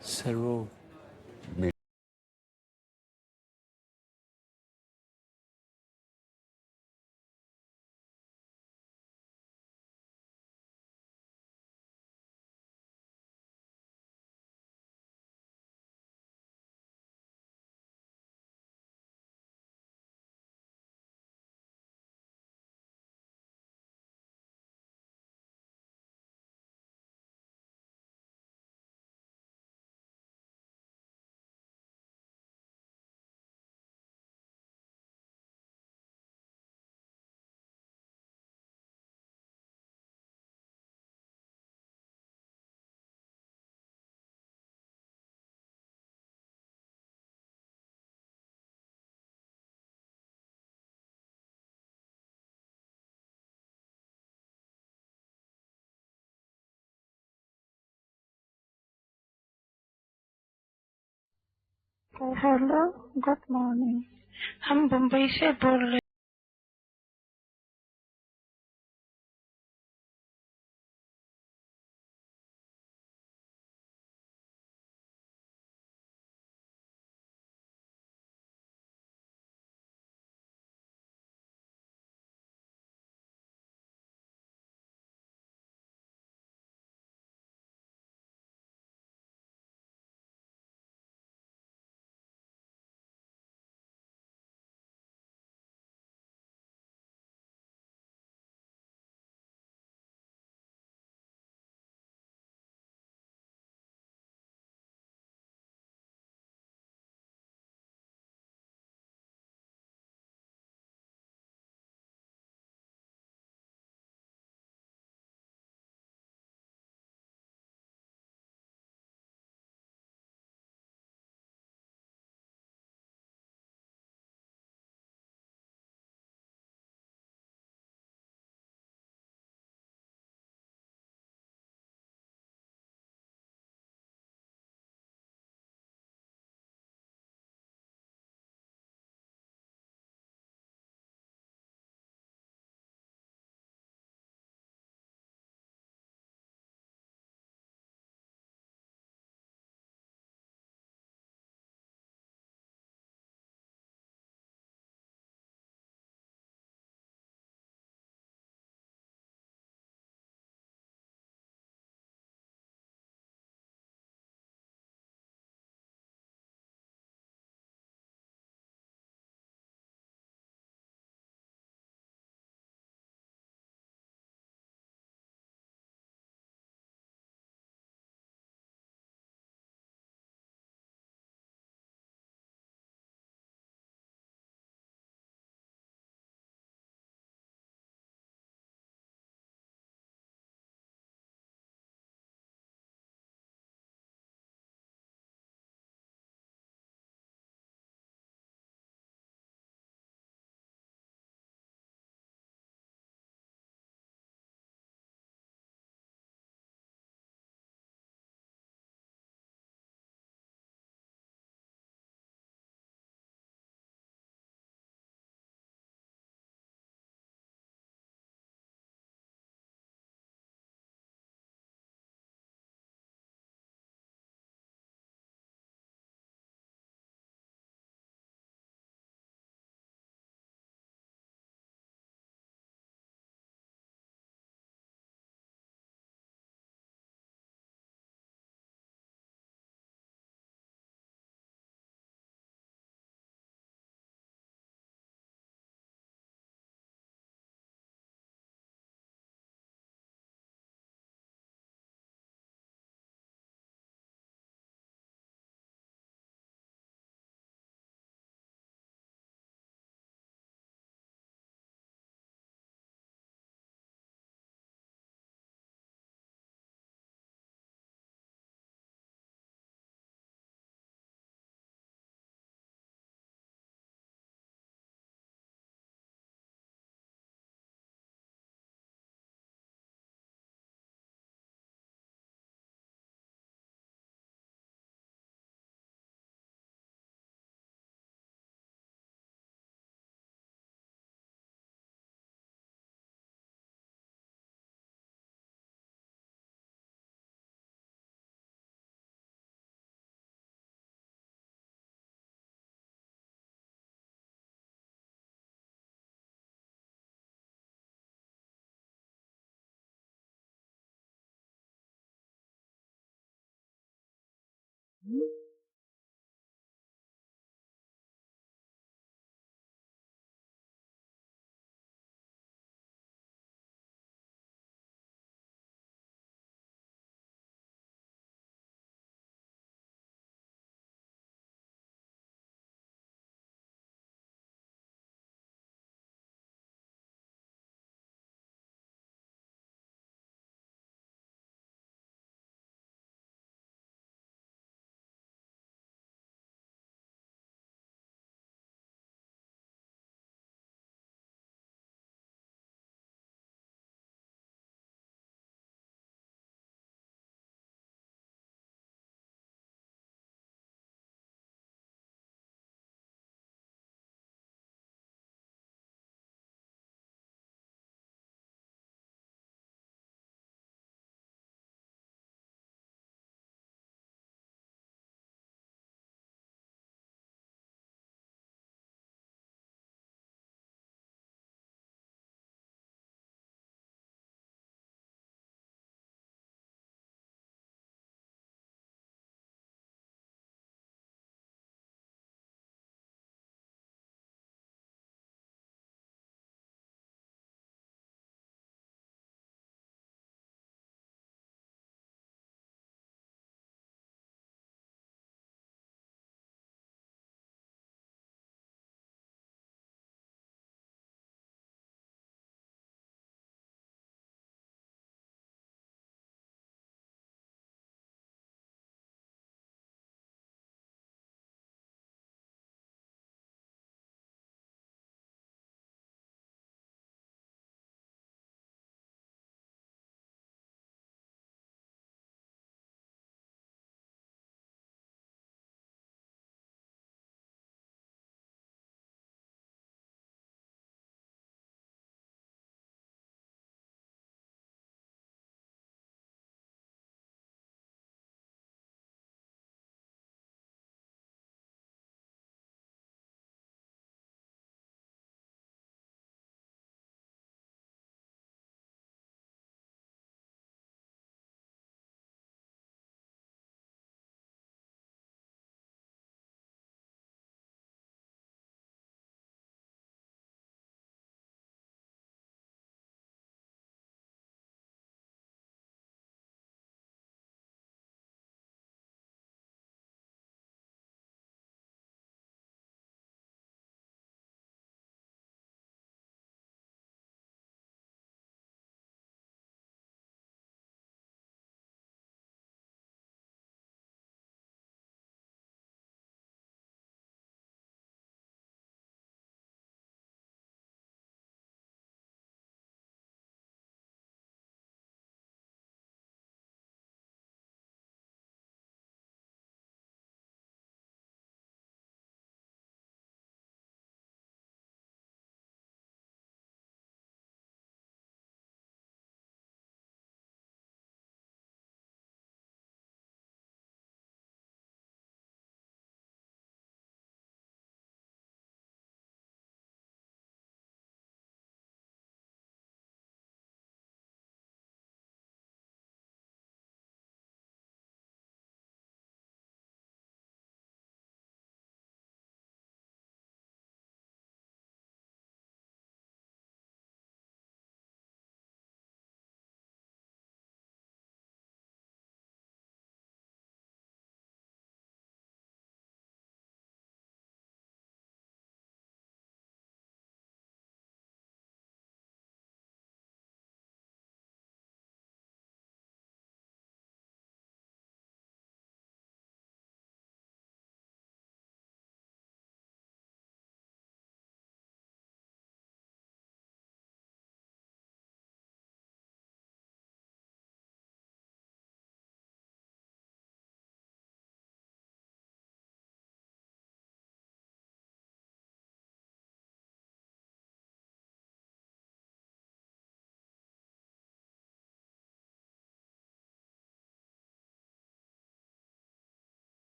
새로 hello, good morning. हम मुंबई से बोल रहे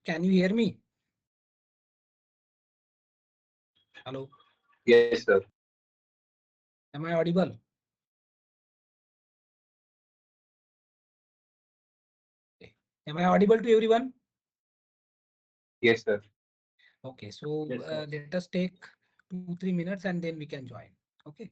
Can you hear me? Hello. Yes, sir. Am I audible? Okay. Am I audible to everyone? Yes, sir. Okay. So let us take 2-3 minutes and then we can join. Okay.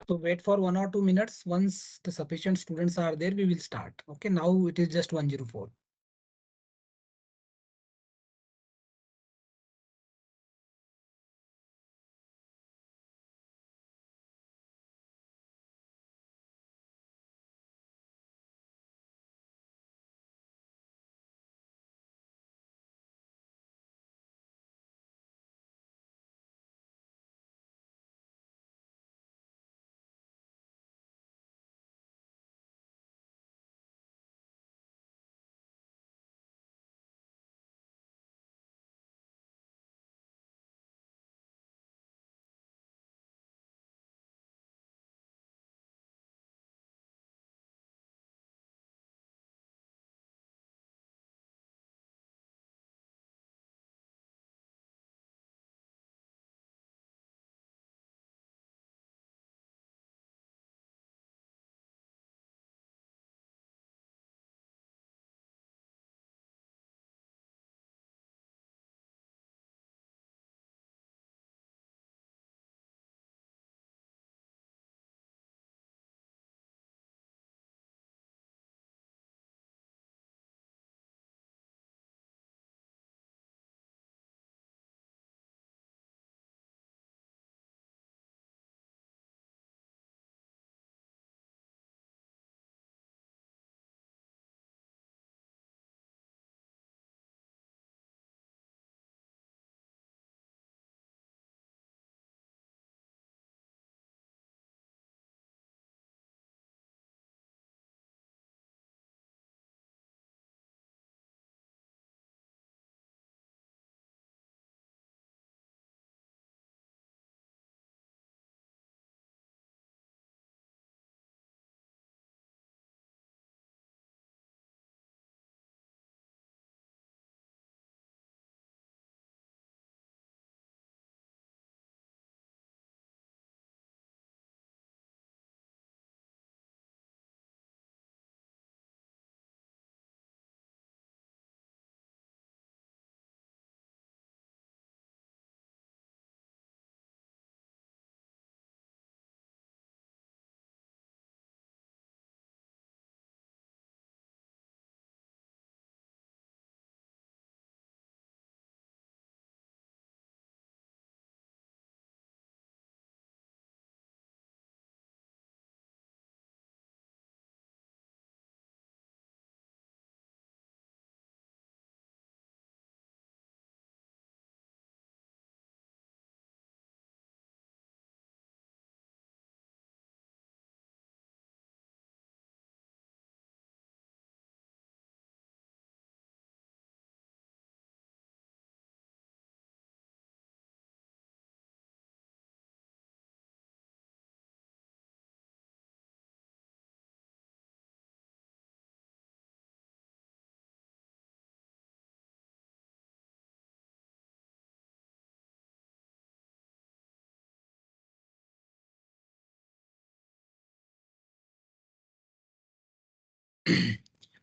So wait for 1 or 2 minutes. Once the sufficient students are there, we will start. Okay. Now it is just 104.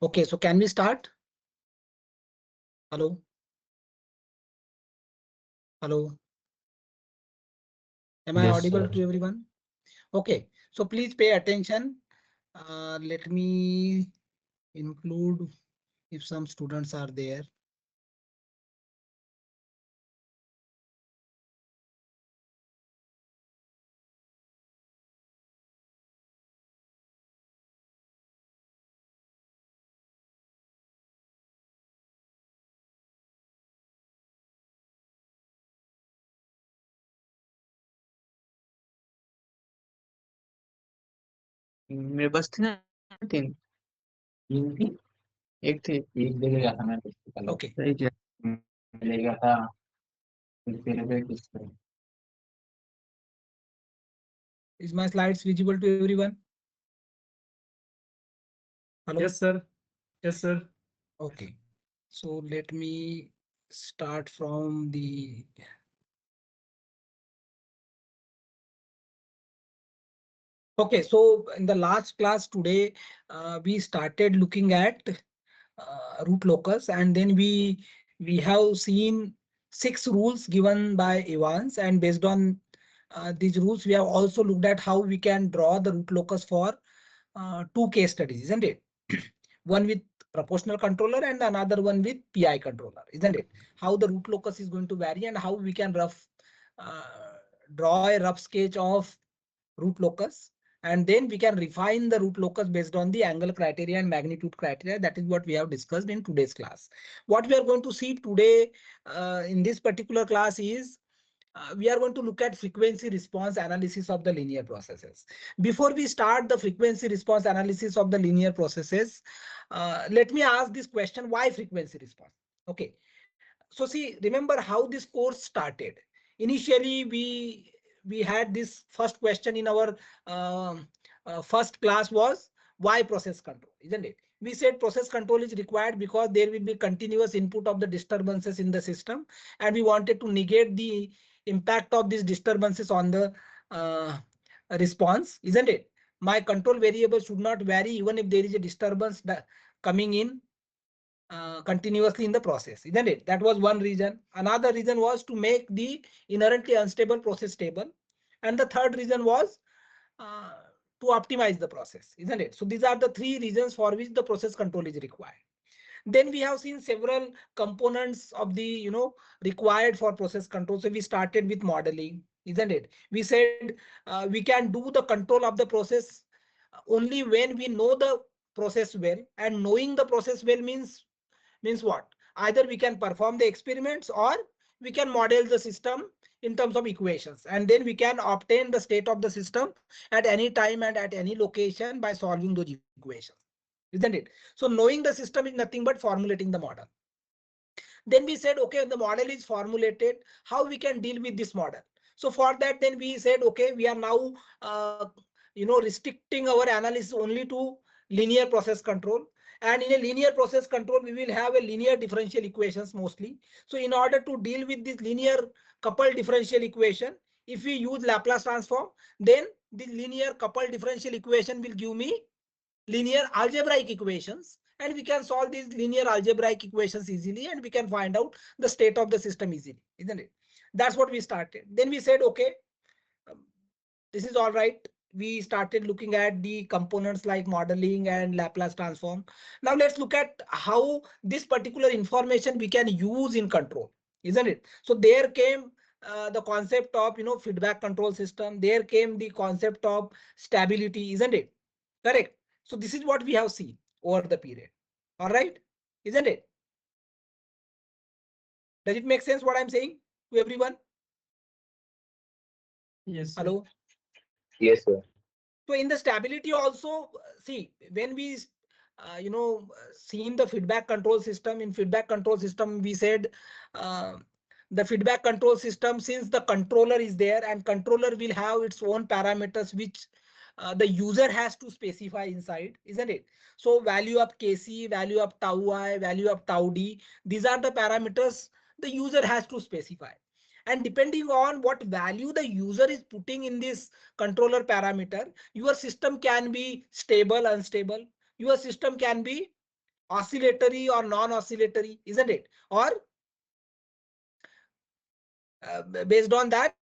Okay, so can we start? Hello, hello. Am I Yes, audible sir. to everyone? Okay, so please pay attention. Let me include if some students are there. मेरे बस थी ना 3 तीन थी। 1 थी एक जगह गया था मैं उससे पहले। Okay, सही किया ले गया था। फिर तेरे पे किससे? is my slides visible to everyone? Hello. Yes sir yes sir Okay, so let me start from the. Okay, so in the last class today, we started looking at root locus, and then we have seen 6 rules given by Evans, and based on these rules, we have also looked at how we can draw the root locus for 2 case studies, isn't it? One with proportional controller and another one with PI controller, isn't it? How the root locus is going to vary and how we can uh, draw a rough sketch of root locus, and then we can refine the root locus based on the angle criteria and magnitude criteria. That is what we have discussed in today's class. What we are going to see today in this particular class is we are going to look at frequency response analysis of the linear processes. Before we start the frequency response analysis of the linear processes, let me ask this question: why frequency response? Okay, so see, remember how this course started. Initially, we had this first question in our first class was why process control, isn't it? We said process control is required because there will be continuous input of the disturbances in the system, and we wanted to negate the impact of these disturbances on the uh, response, isn't it? My control variable should not vary even if there is a disturbance coming in continuously in the process, isn't it? That was one reason. Another reason was to make the inherently unstable process stable. And the third reason was uh, to optimize the process, isn't it? So these are the 3 reasons for which the process control is required. Then we have seen several components of the required for process control. So we started with modeling, isn't it? We said we can do the control of the process only when we know the process well, and knowing the process well means what? Either we can perform the experiments or we can model the system in terms of equations, and then we can obtain the state of the system at any time and at any location by solving those equations, isn't it? So knowing the system is nothing but formulating the model. Then we said, okay, the model is formulated, how we can deal with this model? So for that, then we said, okay, we are now restricting our analysis only to linear process control. And in a linear process control, we will have a linear differential equations mostly. So in order to deal with this linear coupled differential equation, if we use Laplace transform, then the linear coupled differential equation will give me linear algebraic equations, and we can solve these linear algebraic equations easily, and we can find out the state of the system easily, isn't it? That's what we started. Then we said, okay, um, this is all right. We started looking at the components like modeling and Laplace transform. Now let's look at how this particular information we can use in control, isn't it? So there came the concept of feedback control system. There came the concept of stability, isn't it? Correct. So this is what we have seen over the period. All right, isn't it? Does it make sense what I'm saying to everyone? Yes sir Hello. Yes, sir. So in the stability also, see, when we seen the feedback control system, in feedback control system, we said uh, the feedback control system, since the controller is there and controller will have its own parameters which the user has to specify inside, isn't it? So value of kc, value of tau I, value of tau d, these are the parameters the user has to specify. And depending on what value the user is putting in this controller parameter, your system can be stable, unstable, your system can be oscillatory or non-oscillatory, isn't it? Or based on that,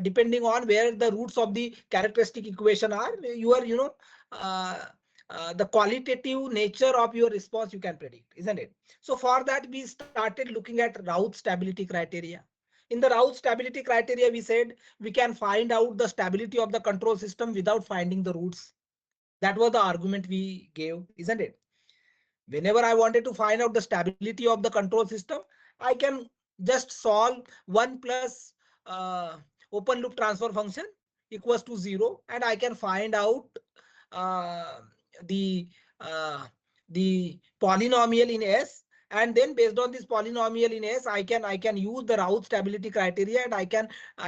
depending on where the roots of the characteristic equation are, your uh, the qualitative nature of your response you can predict, isn't it? So for that we started looking at Raoult stability criteria. In the Raoult stability criteria, we said we can find out the stability of the control system without finding the roots. That was the argument we gave, isn't it? Whenever I wanted to find out the stability of the control system, I can just solve 1 plus open loop transfer function equals to 0, and I can find out uh, the uh, the polynomial in S, and then based on this polynomial in S, I can use the Raoult stability criteria, and I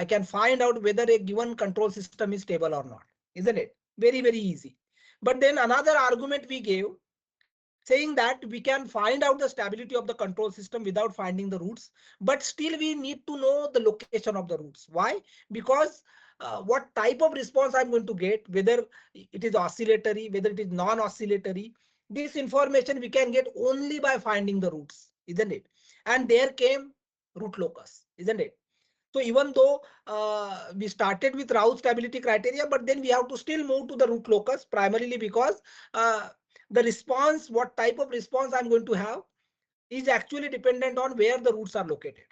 can find out whether a given control system is stable or not, isn't it? Very, very easy. But then another argument we gave, saying that we can find out the stability of the control system without finding the roots, but still we need to know the location of the roots. Why? Because what type of response I'm going to get, whether it is oscillatory, whether it is non-oscillatory, this information we can get only by finding the roots, isn't it? And there came root locus, isn't it? So even though we started with Raoult stability criteria, but then we have to still move to the root locus, primarily because uh, the response, what type of response I'm going to have, is actually dependent on where the roots are located,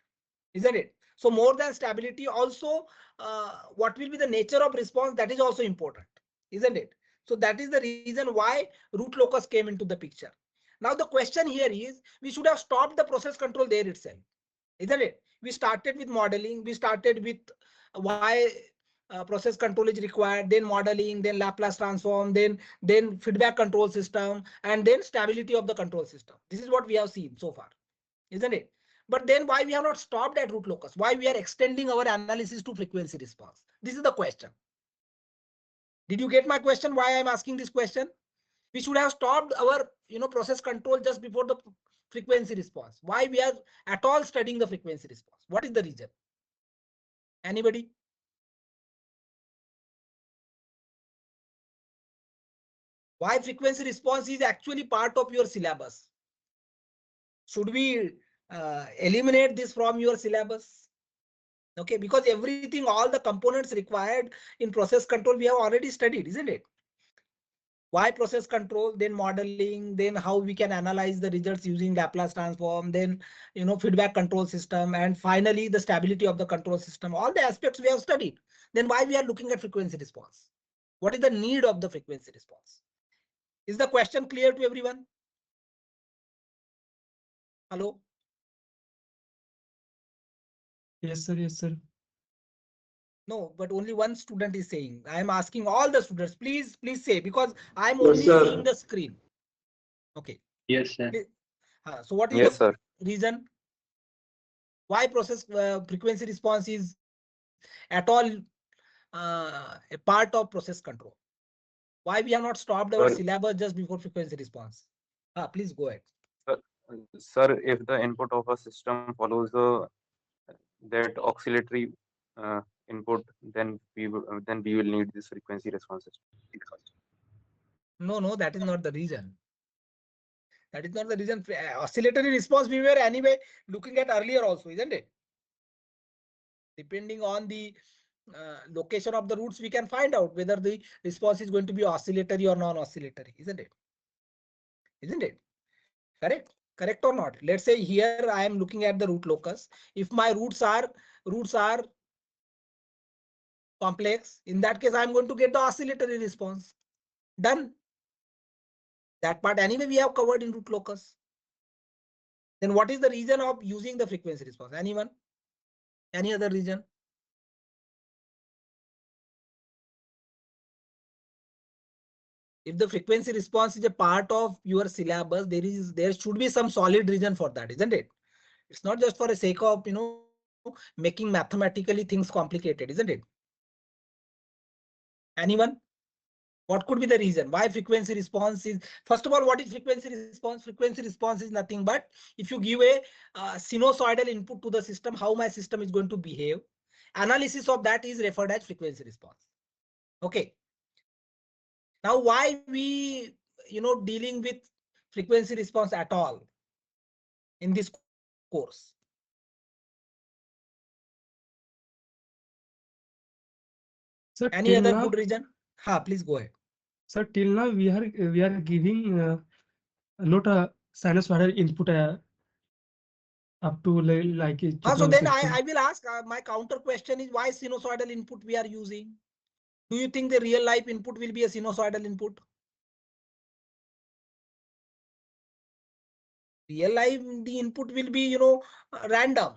isn't it? So more than stability, also what will be the nature of response, that is also important, isn't it? So that is the reason why root locus came into the picture. Now the question here is, we should have stopped the process control there itself, isn't it? We started with modeling, we started with why process control is required, then modeling, then Laplace transform, then feedback control system, and then stability of the control system. This is what we have seen so far, isn't it? But then why we have not stopped at root locus? Why we are extending our analysis to frequency response? This is the question. Did you get my question? Why I'm asking this question? We should have stopped our process control just before the frequency response. Why we are at all studying the frequency response? What is the reason? Anybody? Why frequency response is actually part of your syllabus? Should we eliminate this from your syllabus? Okay, because everything, all the components required in process control we have already studied, isn't it? Why process control, then modeling, then how we can analyze the results using Laplace transform, then feedback control system, and finally the stability of the control system. All the aspects we have studied. Then why we are looking at frequency response? What is the need of the frequency response? Is the question clear to everyone? Hello? Yes, sir. Yes, sir. No, but only one student is saying. I am asking all the students, please say, because I am Yes, only seeing sir. the screen. Okay. Yes, sir. So what is Yes, the sir. reason why process frequency response is at all a part of process control? Why we have not stopped our Sir, syllabus just before frequency response? Please go ahead. sir, sir, if the input of a system follows the that oscillatory input, then we will need this frequency response system. No, that is not the reason. That is not the reason. Oscillatory response we were anyway looking at earlier also, isn't it? Depending on the location of the roots, we can find out whether the response is going to be oscillatory or non-oscillatory, isn't it? Isn't it? Correct? Correct or not? Let's say here I am looking at the root locus. If my roots are complex, in that case I'm going to get the oscillatory response. Done. That part anyway we have covered in root locus. Then what is the reason of using the frequency response? Anyone? Any other reason? If the frequency response is a part of your syllabus, there should be some solid reason for that, isn't it? It's not just for the sake of making mathematically things complicated, isn't it? Anyone? What could be the reason why frequency response is? First of all, what is frequency response? Frequency response is nothing but if you give a sinusoidal input to the system, how my system is going to behave. Analysis of that is referred as frequency response. Okay. Now, why we dealing with frequency response at all in this course. Sir, Any till other good now, reason? Ha, please go ahead. sir, till now we are giving not a sinusoidal input up to like So then I 2016. will ask, my counter question is, why sinusoidal input we are using? Do you think the real life input will be a sinusoidal input? Real life, the input will be, random.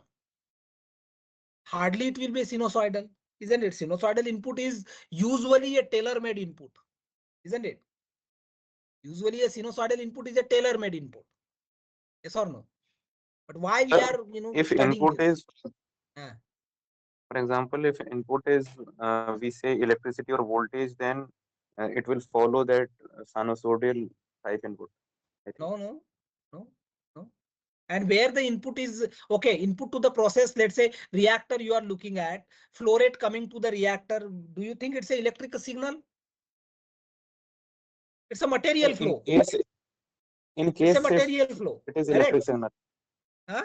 Hardly it will be sinusoidal, isn't it? Sinusoidal input is usually a tailor-made input, isn't it? Usually a sinusoidal input is a tailor-made input. Yes or no? But why we Sir, are, if studying input this? is, Uh, for example, if input is, we say electricity or voltage, then it will follow that sinusoidal type input, I think. no, no, no, no. And where the input is, okay, input to the process, let's say reactor you are looking at, flow rate coming to the reactor. Do you think it's an electrical signal? It's a Sir, material in flow. case, in It's a case if material flow, it is electric correct? signal, Huh?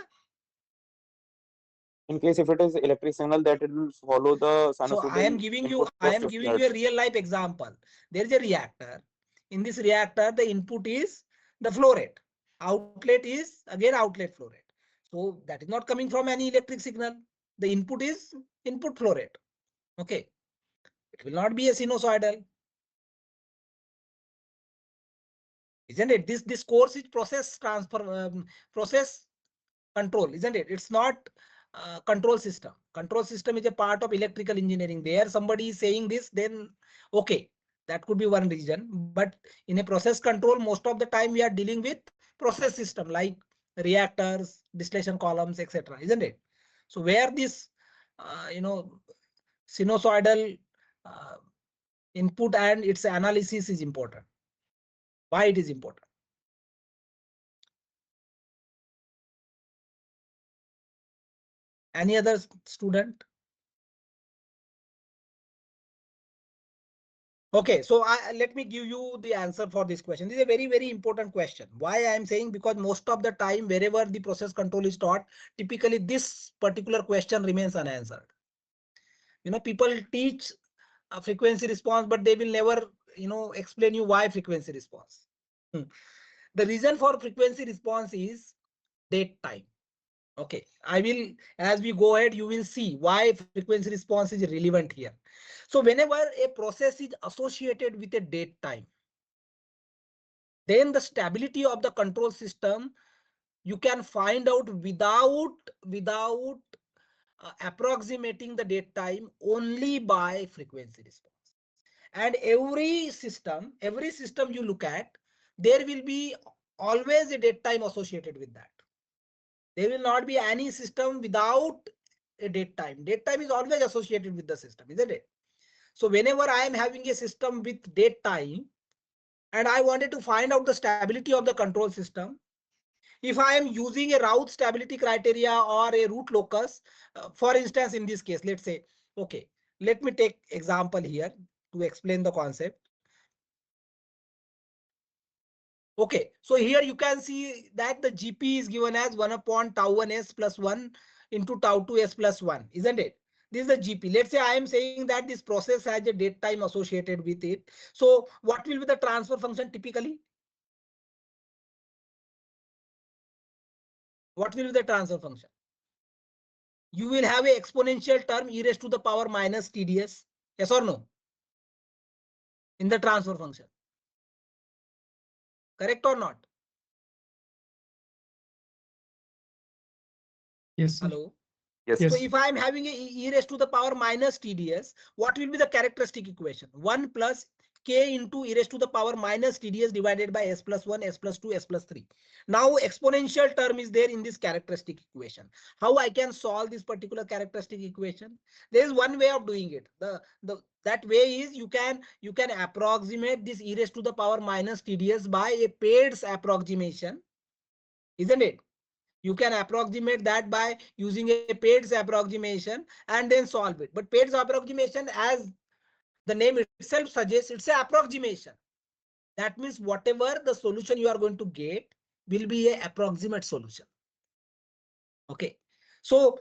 in case if it is electric signal, that it will follow the So I am sinusoidal giving you, input for 50 a hertz. real life example. There is a reactor. In this reactor, the input is the flow rate. Outlet is again outlet flow rate. So that is not coming from any electric signal. The input is input flow rate. Okay. It will not be a sinusoidal. Isn't it? This course is process transfer, process control, isn't it? It's not control system. Control system is a part of electrical engineering. There somebody is saying this, then okay, that could be one reason. But in a process control, most of the time we are dealing with process system like reactors, distillation columns, etc., isn't it? So where this sinusoidal uh, input and its analysis is important. Why it is important? Any other student? Okay, so let me give you the answer for this question. This is a very, very important question. Why I am saying, because most of the time, wherever the process control is taught, typically this particular question remains unanswered. People teach a frequency response, but they will never, explain you why frequency response. The reason for frequency response is date time. Okay, I will, as we go ahead, you will see why frequency response is relevant here. So whenever a process is associated with a date time, then the stability of the control system you can find out without approximating the date time only by frequency response. And every system you look at, there will be always a date time associated with that. There will not be any system without a date time. Date time is always associated with the system, isn't it? So whenever I am having a system with date time and I wanted to find out the stability of the control system, if I am using a route stability criteria or a root locus, for instance, in this case, let's say, okay, let me take example here to explain the concept. Okay, so here you can see that the GP is given as 1 upon tau 1 s plus 1 into tau 2 s plus 1, isn't it? This is the GP. Let's say I am saying that this process has a date time associated with it. So what will be the transfer function typically? What will be the transfer function? You will have an exponential term e raised to the power minus TDS. Yes or no? In the transfer function. Correct or not? Yes, sir. Hello? Yes, So sir. Yes. if I am having a e raised to the power minus TDS, what will be the characteristic equation? 1 plus k into e raised to the power minus TDS divided by s plus 1, s plus 2, s plus 3. Now exponential term is there in this characteristic equation. How I can solve this particular characteristic equation? There is one way of doing it. That way is you can approximate this e raised to the power minus TDS by a Paird's approximation, isn't it? You can approximate that by using a Paird's approximation and then solve it. But Paird's approximation, as the name itself suggests, it's an approximation. That means whatever the solution you are going to get will be a approximate solution. Okay. So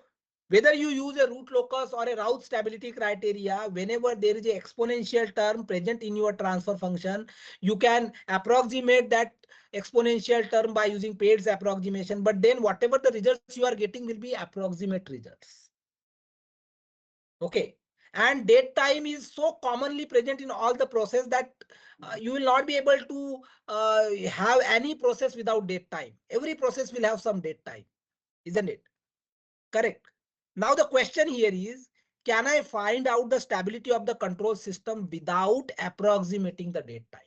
whether you use a root locus or a route stability criteria, whenever there is a exponential term present in your transfer function, you can approximate that exponential term by using Paide's approximation. But then whatever the results you are getting will be approximate results. Okay. And date time is so commonly present in all the process that you will not be able to have any process without date time. Every process will have some date time, isn't it? Correct. Now the question here is, can I find out the stability of the control system without approximating the date time?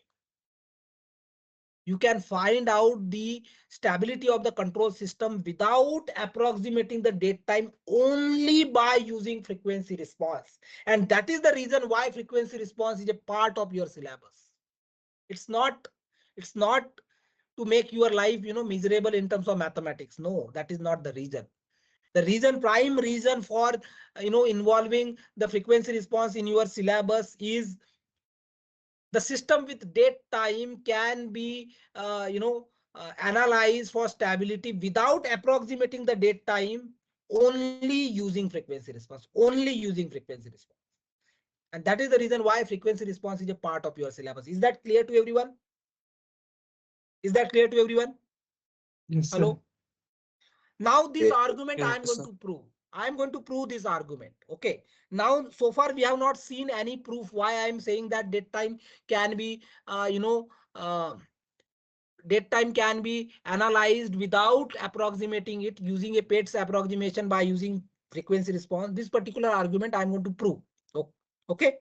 You can find out the stability of the control system without approximating the date time only by using frequency response. And that is the reason why frequency response is a part of your syllabus. It's not, it's not to make your life, miserable in terms of mathematics. No, that is not the reason. The reason, prime reason for, involving the frequency response in your syllabus is the system with date time can be analyzed for stability without approximating the date time, only using frequency response, only using frequency response. And that is the reason why frequency response is a part of your syllabus. Is that clear to everyone? Is that clear to everyone? Yes, sir. Hello. Now this Yes, argument I yes, am sir. going to prove. I am going to prove this argument. Okay. Now so far we have not seen any proof why I am saying that date time can be date time can be analyzed without approximating it using a Paide's approximation by using frequency response. This particular argument I am going to prove. Okay.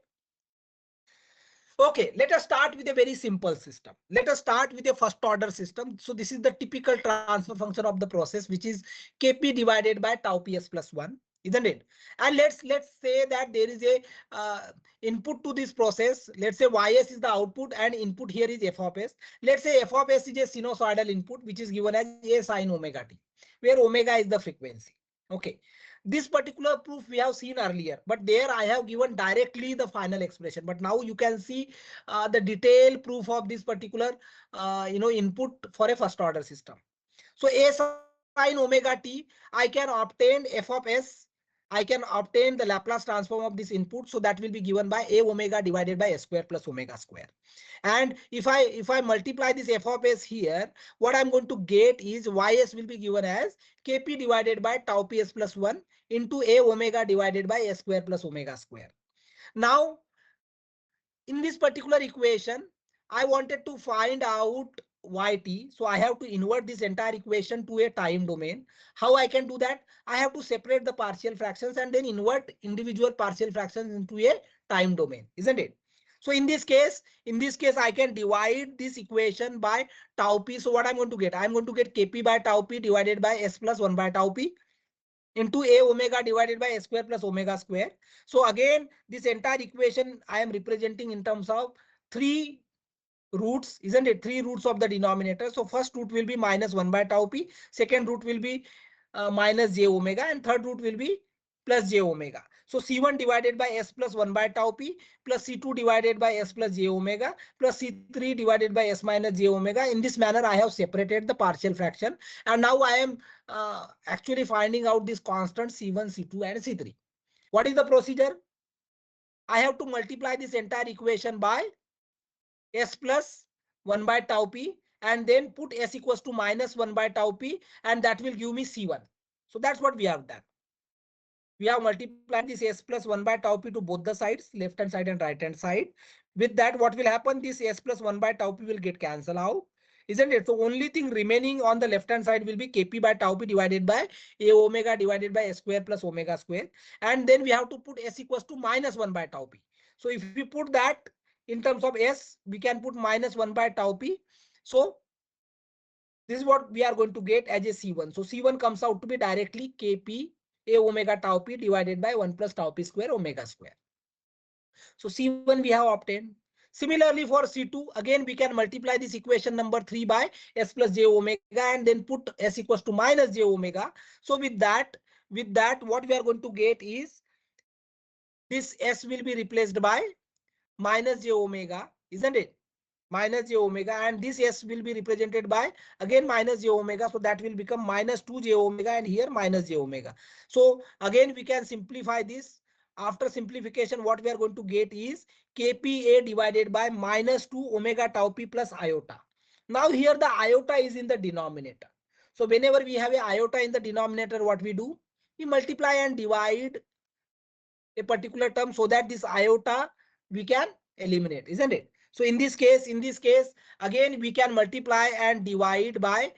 Okay, let us start with a very simple system. Let us start with a first order system. So this is the typical transfer function of the process, which is Kp divided by tau ps plus 1, isn't it? And let's say that there is a input to this process. Let's say ys is the output and input here is f of s. Let's say f of s is a sinusoidal input which is given as a sine omega t, where omega is the frequency. Okay. This particular proof we have seen earlier, but there I have given directly the final expression. But now you can see the detailed proof of this particular input for a first order system. So a sine omega t, I can obtain f of s. I can obtain the Laplace transform of this input. So that will be given by a omega divided by s square plus omega square. And if I multiply this f of s here, what I'm going to get is ys will be given as kp divided by tau ps plus 1 into a omega divided by s square plus omega square. Now in this particular equation, I wanted to find out yt. So I have to invert this entire equation to a time domain. How I can do that? I have to separate the partial fractions and then invert individual partial fractions into a time domain, isn't it? So in this case, I can divide this equation by tau p. So what I'm going to get? I'm going to get kp by tau p divided by s plus 1 by tau p into a omega divided by s square plus omega square. So again, this entire equation I am representing in terms of three roots, isn't it? Three roots of the denominator. So first root will be minus 1 by tau p, second root will be minus j omega, and third root will be plus j omega. So c1 divided by s plus 1 by tau p plus c2 divided by s plus j omega plus c3 divided by s minus j omega. In this manner, I have separated the partial fraction. And now I am actually finding out this constant c1, c2, and c3. What is the procedure? I have to multiply this entire equation by s plus 1 by tau p and then put s equals to minus 1 by tau p, and that will give me c1. So that's what we have done. We have multiplied this s plus 1 by tau p to both the sides, left hand side and right hand side. With that, what will happen? This s plus 1 by tau p will get cancelled out, isn't it? So only thing remaining on the left hand side will be kp by tau p divided by a omega divided by s square plus omega square. And then we have to put s equals to minus 1 by tau p. So if we put that in terms of s, we can put minus 1 by tau p. So this is what we are going to get as a c1. So c1 comes out to be directly kp a omega tau p divided by 1 plus tau p square omega square. So c1 we have obtained. Similarly for c2, again we can multiply this equation number 3 by s plus j omega and then put s equals to minus j omega. So with that what we are going to get is this s will be replaced by minus j omega, isn't it? minus j omega, and this s will be represented by again minus j omega, so that will become minus 2 j omega, and here minus j omega. So again we can simplify this. After simplification, what we are going to get is kPa divided by minus 2 omega tau p plus iota. Now here the iota is in the denominator. So whenever we have a iota in the denominator, what we do? We multiply and divide a particular term so that this iota we can eliminate, isn't it? So in this case, again we can multiply and divide by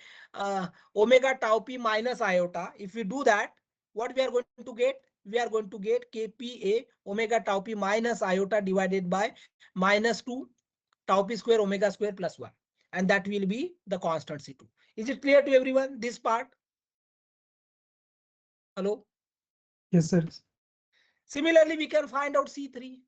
omega tau p minus iota. If we do that, what we are going to get? We are going to get kPa omega tau p minus iota divided by minus 2 tau p square omega square plus 1, and that will be the constant C2. Is it clear to everyone, this part? Hello. Yes, sir. Similarly, we can find out C3.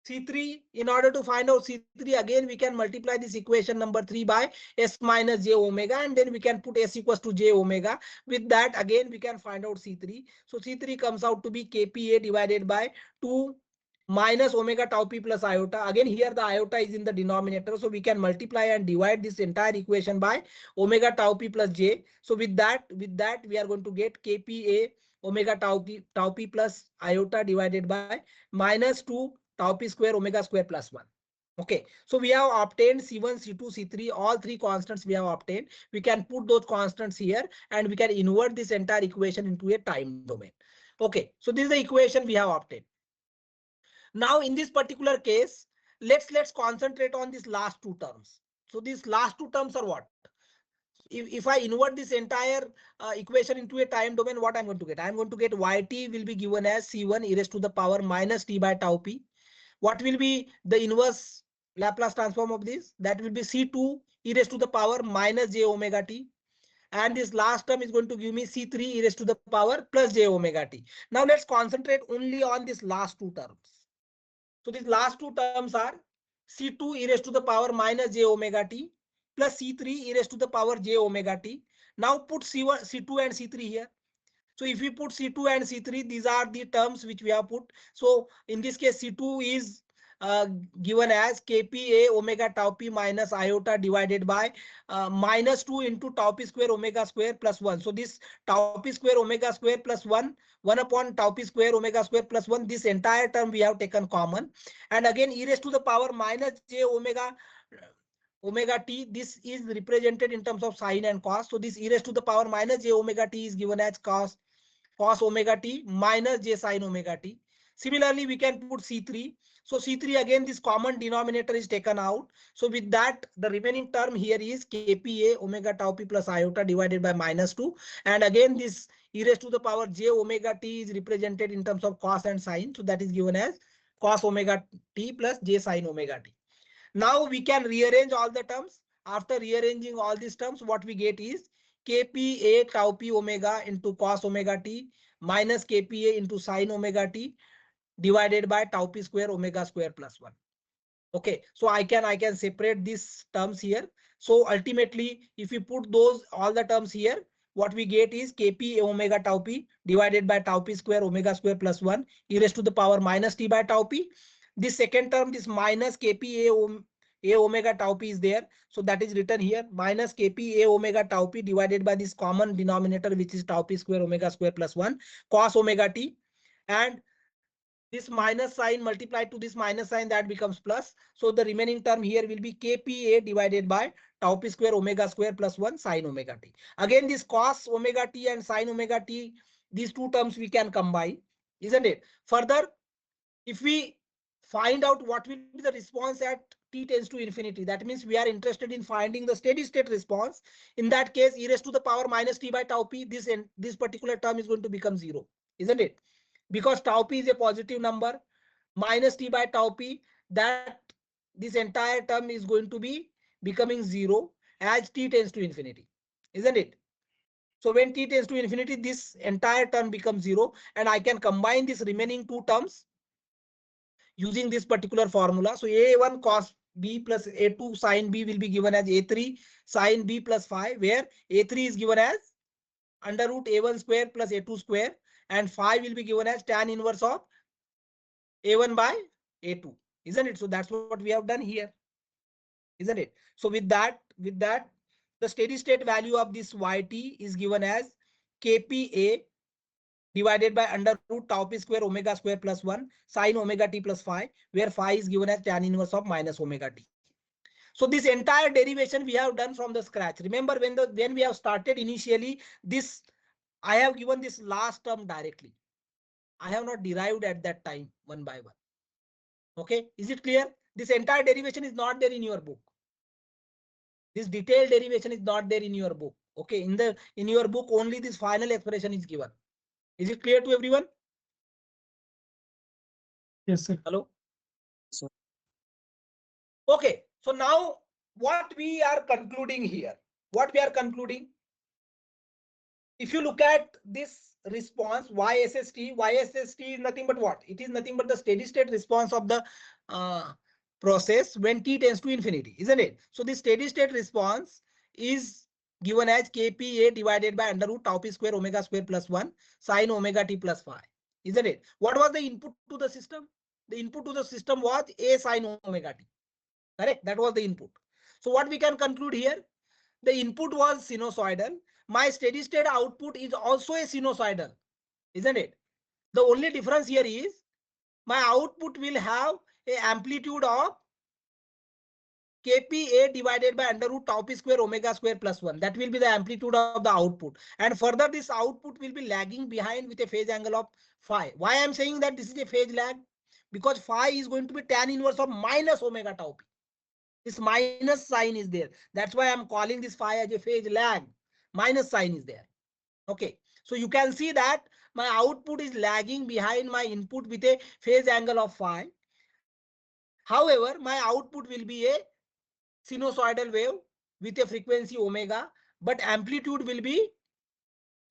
C3, in order to find out C3, again we can multiply this equation number 3 by S minus J omega, and then we can put S equals to J omega. With that, again we can find out C3. So C3 comes out to be kPa divided by 2 minus omega tau p plus iota. Again here the iota is in the denominator, so we can multiply and divide this entire equation by omega tau p plus j. So with that we are going to get kPa omega tau p plus iota divided by minus 2 tau p square omega square plus 1. Okay, so we have obtained C1, C2, C3, all three constants we have obtained. We can put those constants here and we can invert this entire equation into a time domain. Okay, so this is the equation we have obtained. Now in this particular case, let's concentrate on these last two terms. So these last two terms are what? If I invert this entire equation into a time domain, what I'm going to get? I'm going to get yt will be given as c1 e raised to the power minus t by tau p. What will be the inverse Laplace transform of this? That will be c2 e raised to the power minus j omega t. And this last term is going to give me c3 e raised to the power plus j omega t. Now let's concentrate only on these last two terms. So these last two terms are c2 e raised to the power minus j omega t plus c3 e raised to the power j omega t. Now put c1, c2 and c3 here. So if we put C2 and C3, these are the terms which we have put. So in this case, C2 is given as kPa omega tau p minus iota divided by minus 2 into tau p square omega square plus 1. So this tau p square omega square plus 1 upon tau p square omega square plus 1, this entire term we have taken common. And again, e raised to the power minus j omega t, this is represented in terms of sine and cos. So this e raised to the power minus j omega t is given as cos omega t minus j sine omega t. Similarly, we can put C3. So C3, again, this common denominator is taken out. So with that, the remaining term here is kPa omega tau p plus iota divided by minus 2. And again, this e raised to the power j omega t is represented in terms of cos and sine. So that is given as cos omega t plus j sine omega t. Now we can rearrange all the terms. After rearranging all these terms, what we get is kPa tau p omega into cos omega t minus kPa into sine omega t divided by tau p square omega square plus 1. Okay, so I can separate these terms here. So ultimately, if we put those all the terms here, what we get is kp omega tau p divided by tau p square omega square plus 1 e raised to the power minus t by tau p. This second term, this minus kp a omega tau p is there, so that is written here minus kp a omega tau p divided by this common denominator, which is tau p square omega square plus 1 cos omega t, and this minus sign multiplied to this minus sign, that becomes plus. So the remaining term here will be kPa divided by tau p square omega square plus 1 sine omega t. Again, this cos omega t and sine omega t, these two terms we can combine, isn't it? Further, if we find out what will be the response at t tends to infinity, that means we are interested in finding the steady state response. In that case, e raised to the power minus t by tau p, this particular term is going to become 0, isn't it? Because tau p is a positive number, minus t by tau p, that this entire term is going to be becoming 0 as t tends to infinity, isn't it? So when t tends to infinity, this entire term becomes 0, and I can combine this remaining two terms using this particular formula. So a1 cos b plus a2 sin b will be given as a3 sin b plus 5, where a3 is given as under root a1 square plus a2 square, and 5 will be given as tan inverse of a1 by a2, isn't it? So that's what we have done here. isn't it? So with that, the steady state value of this yt is given as kpa divided by under root tau p square omega square plus 1 sine omega t plus phi, where phi is given as tan inverse of minus omega t. So this entire derivation we have done from the scratch. Remember when we have started initially, this I have given this last term directly. I have not derived at that time one by one. Okay, is it clear? This entire derivation is not there in your book. This detailed derivation is not there in your book. Okay, in your book only this final expression is given. Is it clear to everyone? Yes, sir. Hello. Okay, so now what we are concluding here, what we are concluding, if you look at this response YSST is nothing but what? It is nothing but the steady state response of the process when t tends to infinity, isn't it? So this steady state response is given as kpa divided by under root tau p square omega square plus 1 sine omega t plus phi, isn't it? What was the input to the system? The input to the system was a sine omega t. Correct? That was the input. So what we can conclude here, the input was sinusoidal. My steady state output is also a sinusoidal, isn't it? The only difference here is my output will have a amplitude of kpa divided by under root tau p square omega square plus 1. That will be the amplitude of the output. And further, this output will be lagging behind with a phase angle of phi. Why I am saying that this is a phase lag? Because phi is going to be tan inverse of minus omega tau p. This minus sign is there. That's why I'm calling this phi as a phase lag. Minus sign is there. Okay. So you can see that my output is lagging behind my input with a phase angle of phi. However, my output will be a sinusoidal wave with a frequency omega, but amplitude will be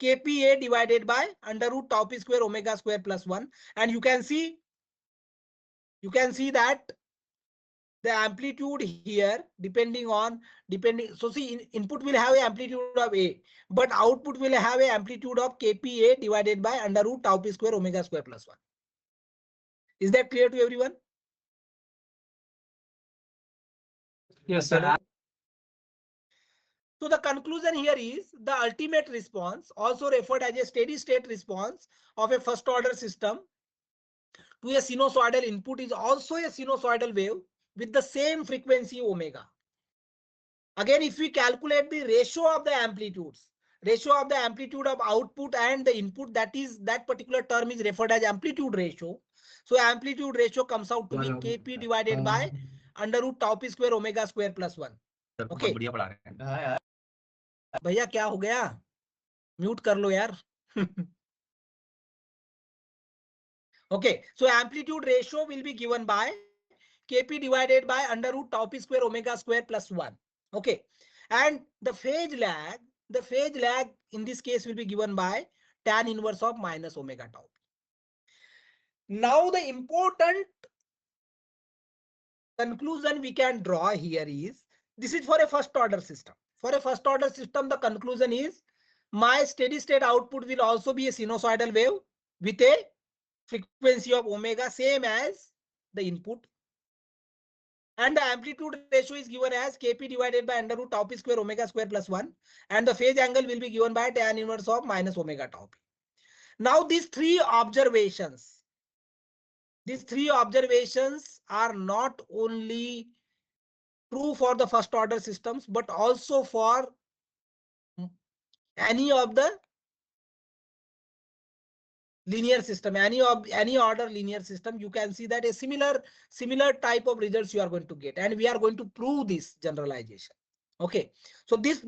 kpa divided by under root tau p square omega square plus 1. And you can see that the amplitude here depending, so see input will have an amplitude of a, but output will have an amplitude of kpa divided by under root tau p square omega square plus 1. Is that clear to everyone? Yes, sir. So the conclusion here is the ultimate response, also referred as a steady state response of a first order system to a sinusoidal input, is also a sinusoidal wave with the same frequency omega. Again, if we calculate the ratio of the amplitudes, ratio of the amplitude of output and the input, that particular term is referred as amplitude ratio. So amplitude ratio comes out to be kp divided by under root tau p square omega square plus 1. Okay. भैया क्या हो गया? Mute कर लो यार. Okay, so amplitude ratio will be given by kp divided by under root tau p square omega square plus 1. Okay, and the phase lag in this case will be given by tan inverse of minus omega tau. Now the important conclusion we can draw here is, this is for a first order system. For a first order system, the conclusion is my steady state output will also be a sinusoidal wave with a frequency of omega same as the input, and the amplitude ratio is given as kp divided by under root tau p square omega square plus 1, and the phase angle will be given by tan inverse of minus omega tau p. Now these three observations are not only true for the first order systems, but also for any of the linear system, any order linear system. You can see that a similar type of results you are going to get, and we are going to prove this generalization. Okay, so this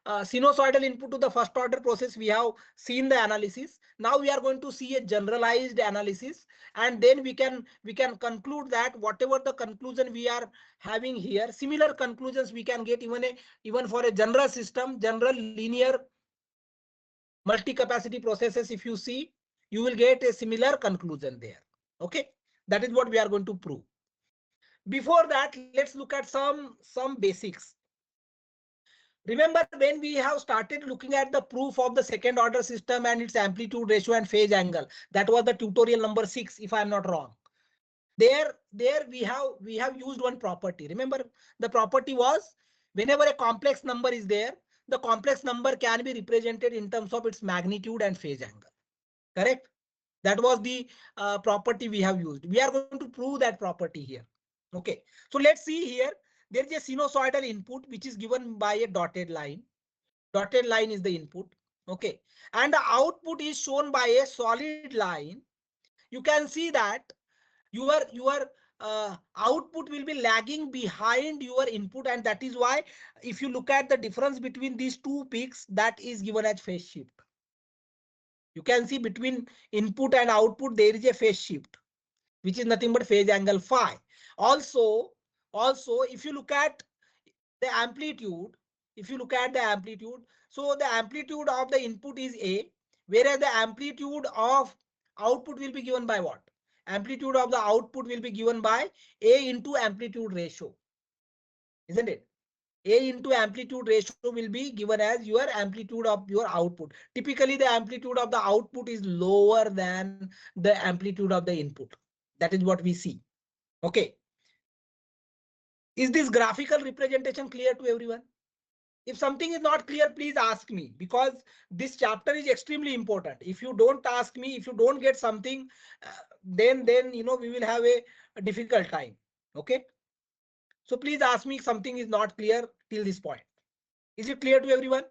sinusoidal input to the first order process, we have seen the analysis. Now we are going to see a generalized analysis, and then we can conclude that whatever the conclusion we are having here, similar conclusions we can get even for a general system, general linear multi-capacity processes. If you see, you will get a similar conclusion there. Okay, that is what we are going to prove. Before that, let's look at some basics. Remember, when we have started looking at the proof of the second order system and its amplitude ratio and phase angle, that was the tutorial number 6, if I am not wrong. There we have used one property. Remember, the property was whenever a complex number is there, the complex number can be represented in terms of its magnitude and phase angle. Correct? That was the property we have used. We are going to prove that property here. Okay, so let's see here. There is a sinusoidal input which is given by a dotted line. Dotted line is the input. Okay, and the output is shown by a solid line. You can see that your output will be lagging behind your input, and that is why if you look at the difference between these two peaks, that is given as phase shift. You can see between input and output there is a phase shift, which is nothing but phase angle phi. Also if you look at the amplitude, so the amplitude of the input is A, whereas the amplitude of output will be given by what? Amplitude of the output will be given by A into amplitude ratio, isn't it? A into amplitude ratio will be given as your amplitude of your output. Typically, the amplitude of the output is lower than the amplitude of the input. That is what we see. Okay. Is this graphical representation clear to everyone? If something is not clear, please ask me, because this chapter is extremely important. If you don't ask me, if you don't get something, then we will have a difficult time. Okay. So please ask me if something is not clear till this point. Is it clear to everyone?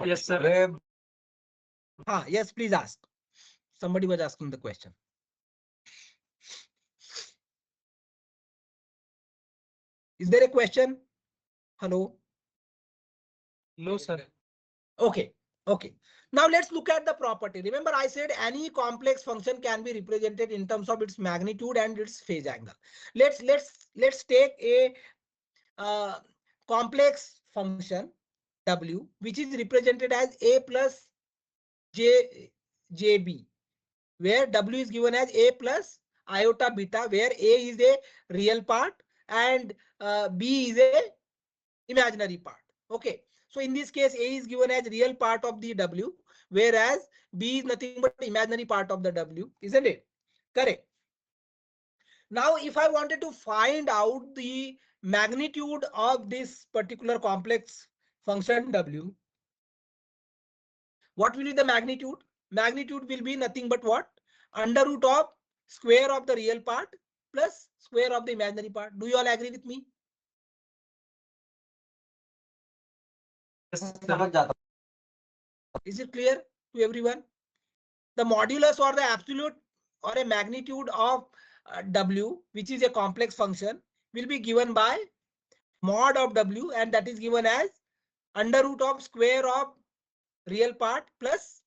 Yes, sir. Yes, please ask. Somebody was asking the question. Is there a question? Hello? No, sir. Okay. Okay. Now let's look at the property. Remember, I said any complex function can be represented in terms of its magnitude and its phase angle. Let's take a complex function W, which is represented as A plus JB, where W is given as A plus iota beta, where A is a real part and B is a imaginary part. Okay, so in this case, A is given as real part of the W, whereas B is nothing but imaginary part of the W, isn't it? Correct. Now, if I wanted to find out the magnitude of this particular complex function W, what will be the magnitude? Magnitude will be nothing but what? Under root of square of the real part plus square of the imaginary part. Do you all agree with me? Yes, sir. Is it clear to everyone? The modulus or the absolute or a magnitude of W, which is a complex function, will be given by mod of W, and that is given as under root of square of real part plus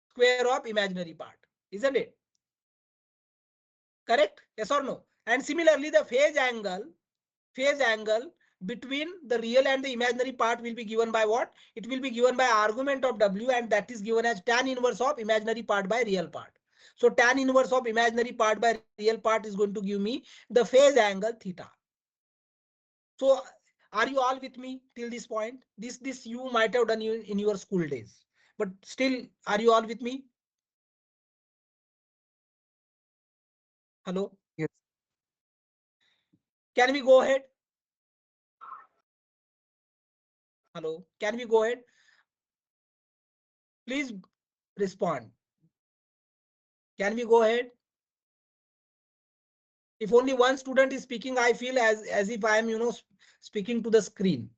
square of imaginary part, isn't it? Correct? Yes or no? And similarly, the phase angle between the real and the imaginary part will be given by what? It will be given by argument of W, and that is given as tan inverse of imaginary part by real part. So tan inverse of imaginary part by real part is going to give me the phase angle theta. So are you all with me till this point? This you might have done in your school days, but still, are you all with me? Hello? Yes. Can we go ahead? Hello? Can we go ahead? Please respond. Can we go ahead? If only one student is speaking, I feel as if I am, speaking to the screen.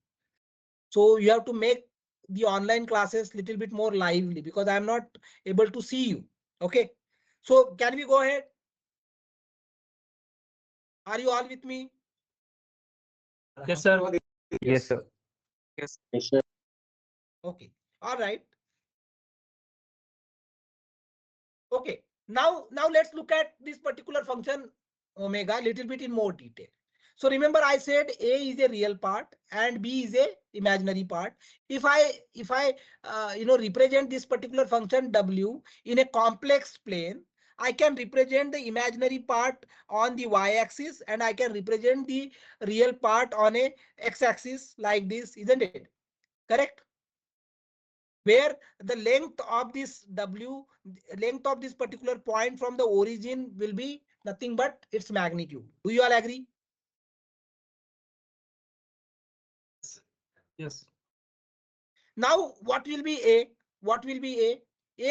So you have to make the online classes little bit more lively, because I am not able to see you. Okay. So can we go ahead? Are you all with me? Yes, sir. Yes, sir. Yes, sir. Okay. All right. Okay. Now let's look at this particular function omega a little bit in more detail. So remember, I said A is a real part and B is a imaginary part. If I represent this particular function W in a complex plane, I can represent the imaginary part on the y-axis and I can represent the real part on a x-axis like this, isn't it? Correct? where the length of this W, length of this particular point from the origin will be nothing but its magnitude. Do you all agree? Yes. Now, what will be A? What will be A?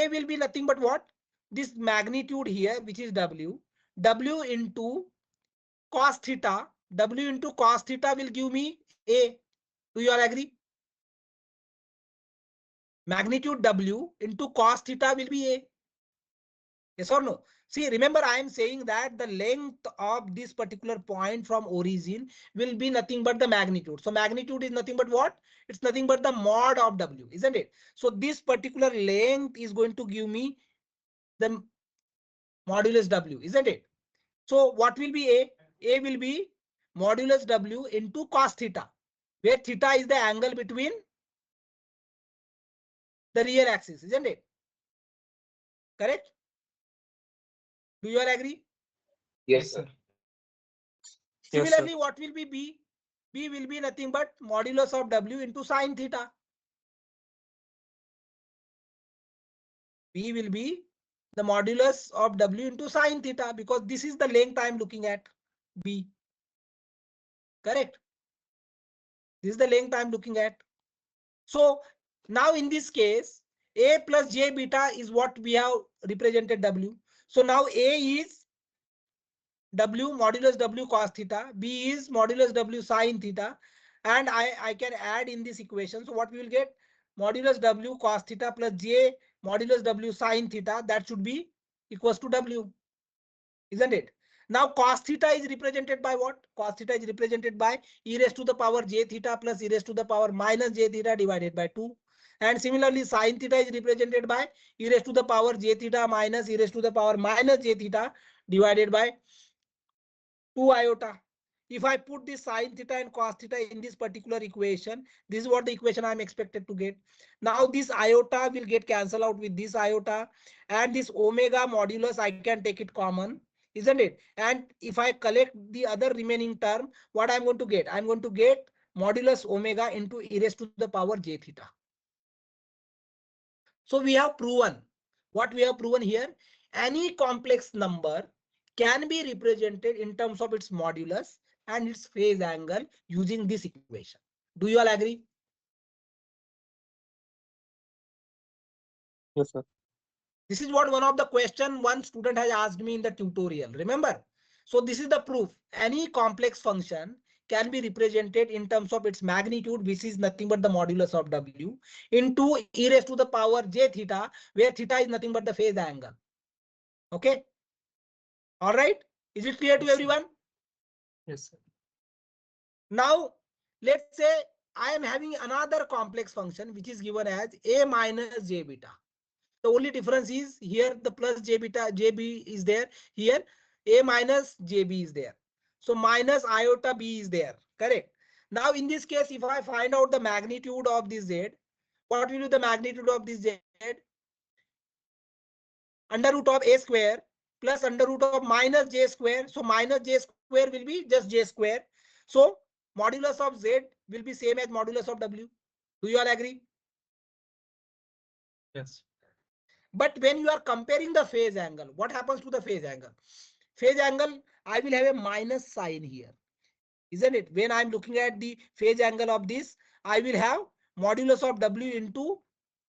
A will be nothing but what? This magnitude here, which is W. W into cos theta. W into cos theta will give me A. Do you all agree? Magnitude W into cos theta will be A. Yes or no? See, remember I am saying that the length of this particular point from origin will be nothing but the magnitude. So magnitude is nothing but what? It's nothing but the mod of W, isn't it? So this particular length is going to give me the modulus W, isn't it? So what will be A? A will be modulus W into cos theta, where theta is the angle between the real axis, isn't it? Correct? Do you all agree? Yes, sir. Yes, sir. Similarly, what will be B? B will be nothing but modulus of W into sine theta. B will be the modulus of W into sine theta, because this is the length I am looking at. B. Correct? This is the length I am looking at. So now in this case, A plus J beta is what we have represented W. So now A is W modulus W cos theta, B is modulus W sine theta, and I can add in this equation. So what we will get? Modulus W cos theta plus J modulus W sine theta, that should be equals to W, isn't it? Now cos theta is represented by what? Cos theta is represented by e raised to the power j theta plus e raised to the power minus j theta divided by 2. And similarly, sine theta is represented by e raised to the power j theta minus e raised to the power minus j theta divided by 2 iota. If I put this sine theta and cos theta in this particular equation, this is what the equation I'm expected to get. Now this iota will get cancelled out with this iota, and this omega modulus I can take it common, isn't it? And if I collect the other remaining term, what I'm going to get? I'm going to get modulus omega into e raised to the power j theta. So we have proven what we have proven here. Any complex number can be represented in terms of its modulus and its phase angle using this equation. Do you all agree? Yes, sir. This is what one of the question one student has asked me in the tutorial. Remember? So this is the proof. Any complex function can be represented in terms of its magnitude, which is nothing but the modulus of W, into e raised to the power j theta, where theta is nothing but the phase angle. Okay. All right. Is it clear to Yes, sir. everyone? Yes, sir. Now, let's say I am having another complex function which is given as a minus j beta. The only difference is here the plus j beta, jb is there. Here a minus jb is there. So minus iota b is there. Correct. Now in this case, if I find out the magnitude of this z, what will be the magnitude of this z? Under root of a square plus under root of minus j square. So minus j square will be just j square. So modulus of z will be same as modulus of w. Do you all agree? Yes. But when you are comparing the phase angle, what happens to the phase angle? Phase angle, I will have a minus sign here, isn't it? When I'm looking at the phase angle of this, I will have modulus of w into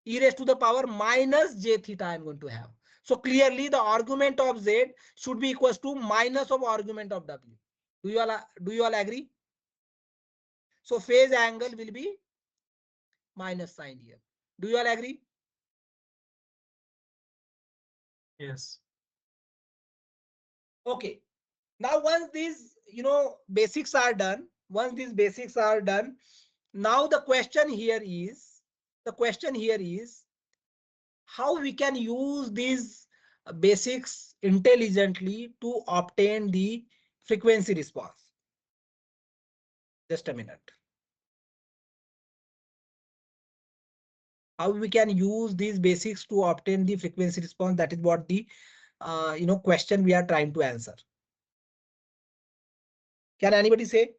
e raised to the power minus j theta I'm going to have. So clearly the argument of z should be equals to minus of argument of w. Do you all agree? So phase angle will be minus sign here. Do you all agree? Yes. Okay. Now once these basics are done, now the question here is how we can use these basics intelligently to obtain the frequency response. Just a minute. How we can use these basics to obtain the frequency response, that is what the question we are trying to answer. Can anybody say?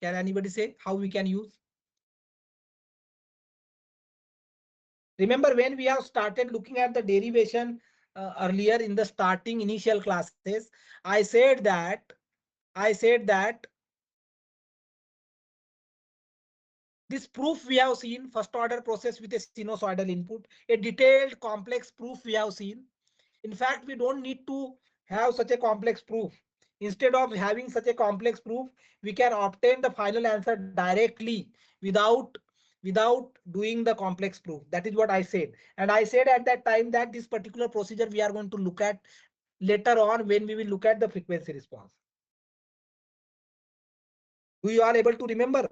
Can anybody say how we can use? Remember when we have started looking at the derivation earlier in the starting initial classes, I said that this proof we have seen first order process with a sinusoidal input, a detailed complex proof we have seen. In fact, we don't need to have such a complex proof. Instead of having such a complex proof, we can obtain the final answer directly without doing the complex proof. That is what I said. And I said at that time that this particular procedure we are going to look at later on when we will look at the frequency response. Do you all able to remember?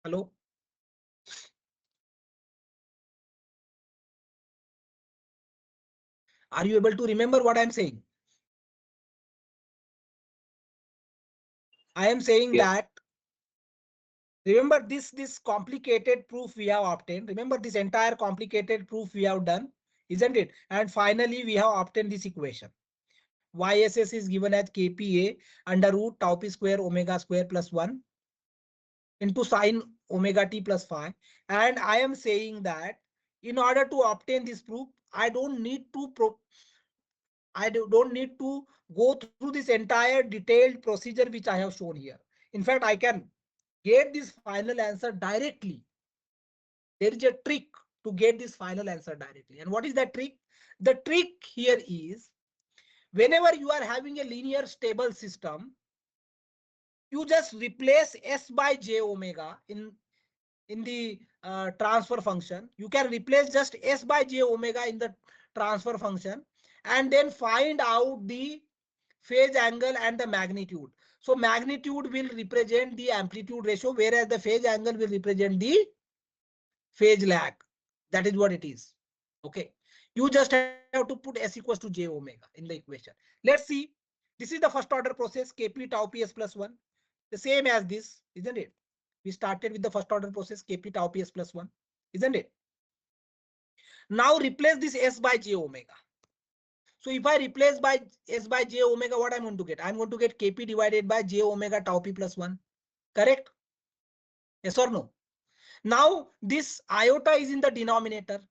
Hello? Are you able to remember what I'm saying? I am saying Yes. that remember this complicated proof we have obtained. Remember this entire complicated proof we have done, isn't it? And finally, we have obtained this equation. YSS is given as KPA under root tau p square omega square plus 1 into sine omega t plus phi. And I am saying that in order to obtain this proof, I don't need to go through this entire detailed procedure which I have shown here. In fact, I can get this final answer directly. There is a trick to get this final answer directly. And what is that trick? The trick here is whenever you are having a linear stable system, you just replace s by j omega in the transfer function. You can replace just s by j omega in the transfer function and then find out the phase angle and the magnitude. So magnitude will represent the amplitude ratio, whereas the phase angle will represent the phase lag. That is what it is. Okay. You just have to put s equals to j omega in the equation. Let's see. This is the first order process, Kp tau ps plus 1. The same as this, isn't it? We started with the first order process, Kp tau ps plus 1, isn't it? Now replace this s by j omega. So if I replace by s by j omega, what I'm going to get? I'm going to get Kp divided by j omega tau p plus 1. Correct? Yes or no? Now this iota is in the denominator.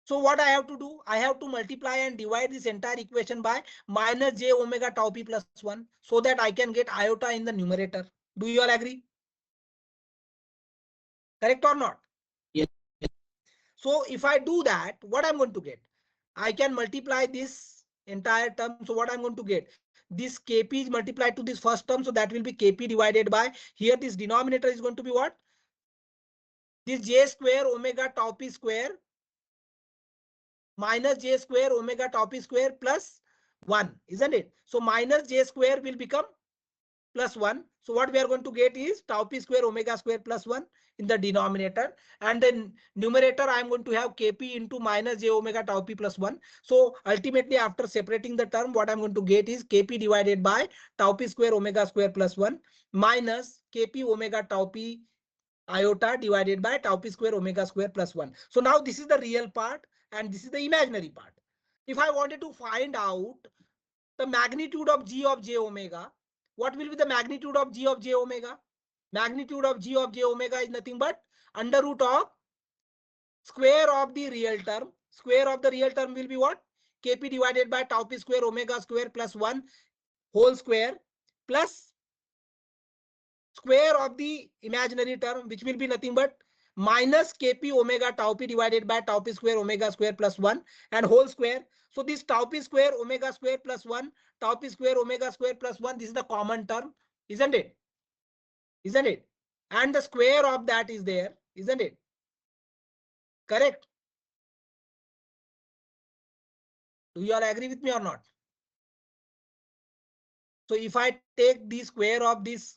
So what I have to do? I have to multiply and divide this entire equation by minus j omega tau p plus 1 so that I can get iota in the numerator. Do you all agree? Correct or not? Yes. So if I do that, what I'm going to get? I can multiply this entire term. So what I'm going to get? This Kp is multiplied to this first term. So that will be Kp divided by, here this denominator is going to be what? This j square omega tau p square minus j square omega tau p square plus 1, isn't it? So minus j square will become plus 1. So what we are going to get is tau p square omega square plus 1 in the denominator, and then numerator I am going to have Kp into minus j omega tau p plus 1. So ultimately after separating the term, what I'm going to get is Kp divided by tau p square omega square plus 1 minus Kp omega tau p iota divided by tau p square omega square plus 1. So now this is the real part and this is the imaginary part. If I wanted to find out the magnitude of g of j omega, what will be the magnitude of g of j omega? Magnitude of g of j omega is nothing but under root of square of the real term. Square of the real term will be what? Kp divided by tau p square omega square plus 1 whole square plus square of the imaginary term, which will be nothing but minus Kp omega tau p divided by tau p square omega square plus 1 and whole square. So this tau p square omega square plus 1, tau p square omega square plus 1, this is the common term, isn't it? Isn't it? And the square of that is there, isn't it? Correct? Do you all agree with me or not? So if I take the square of this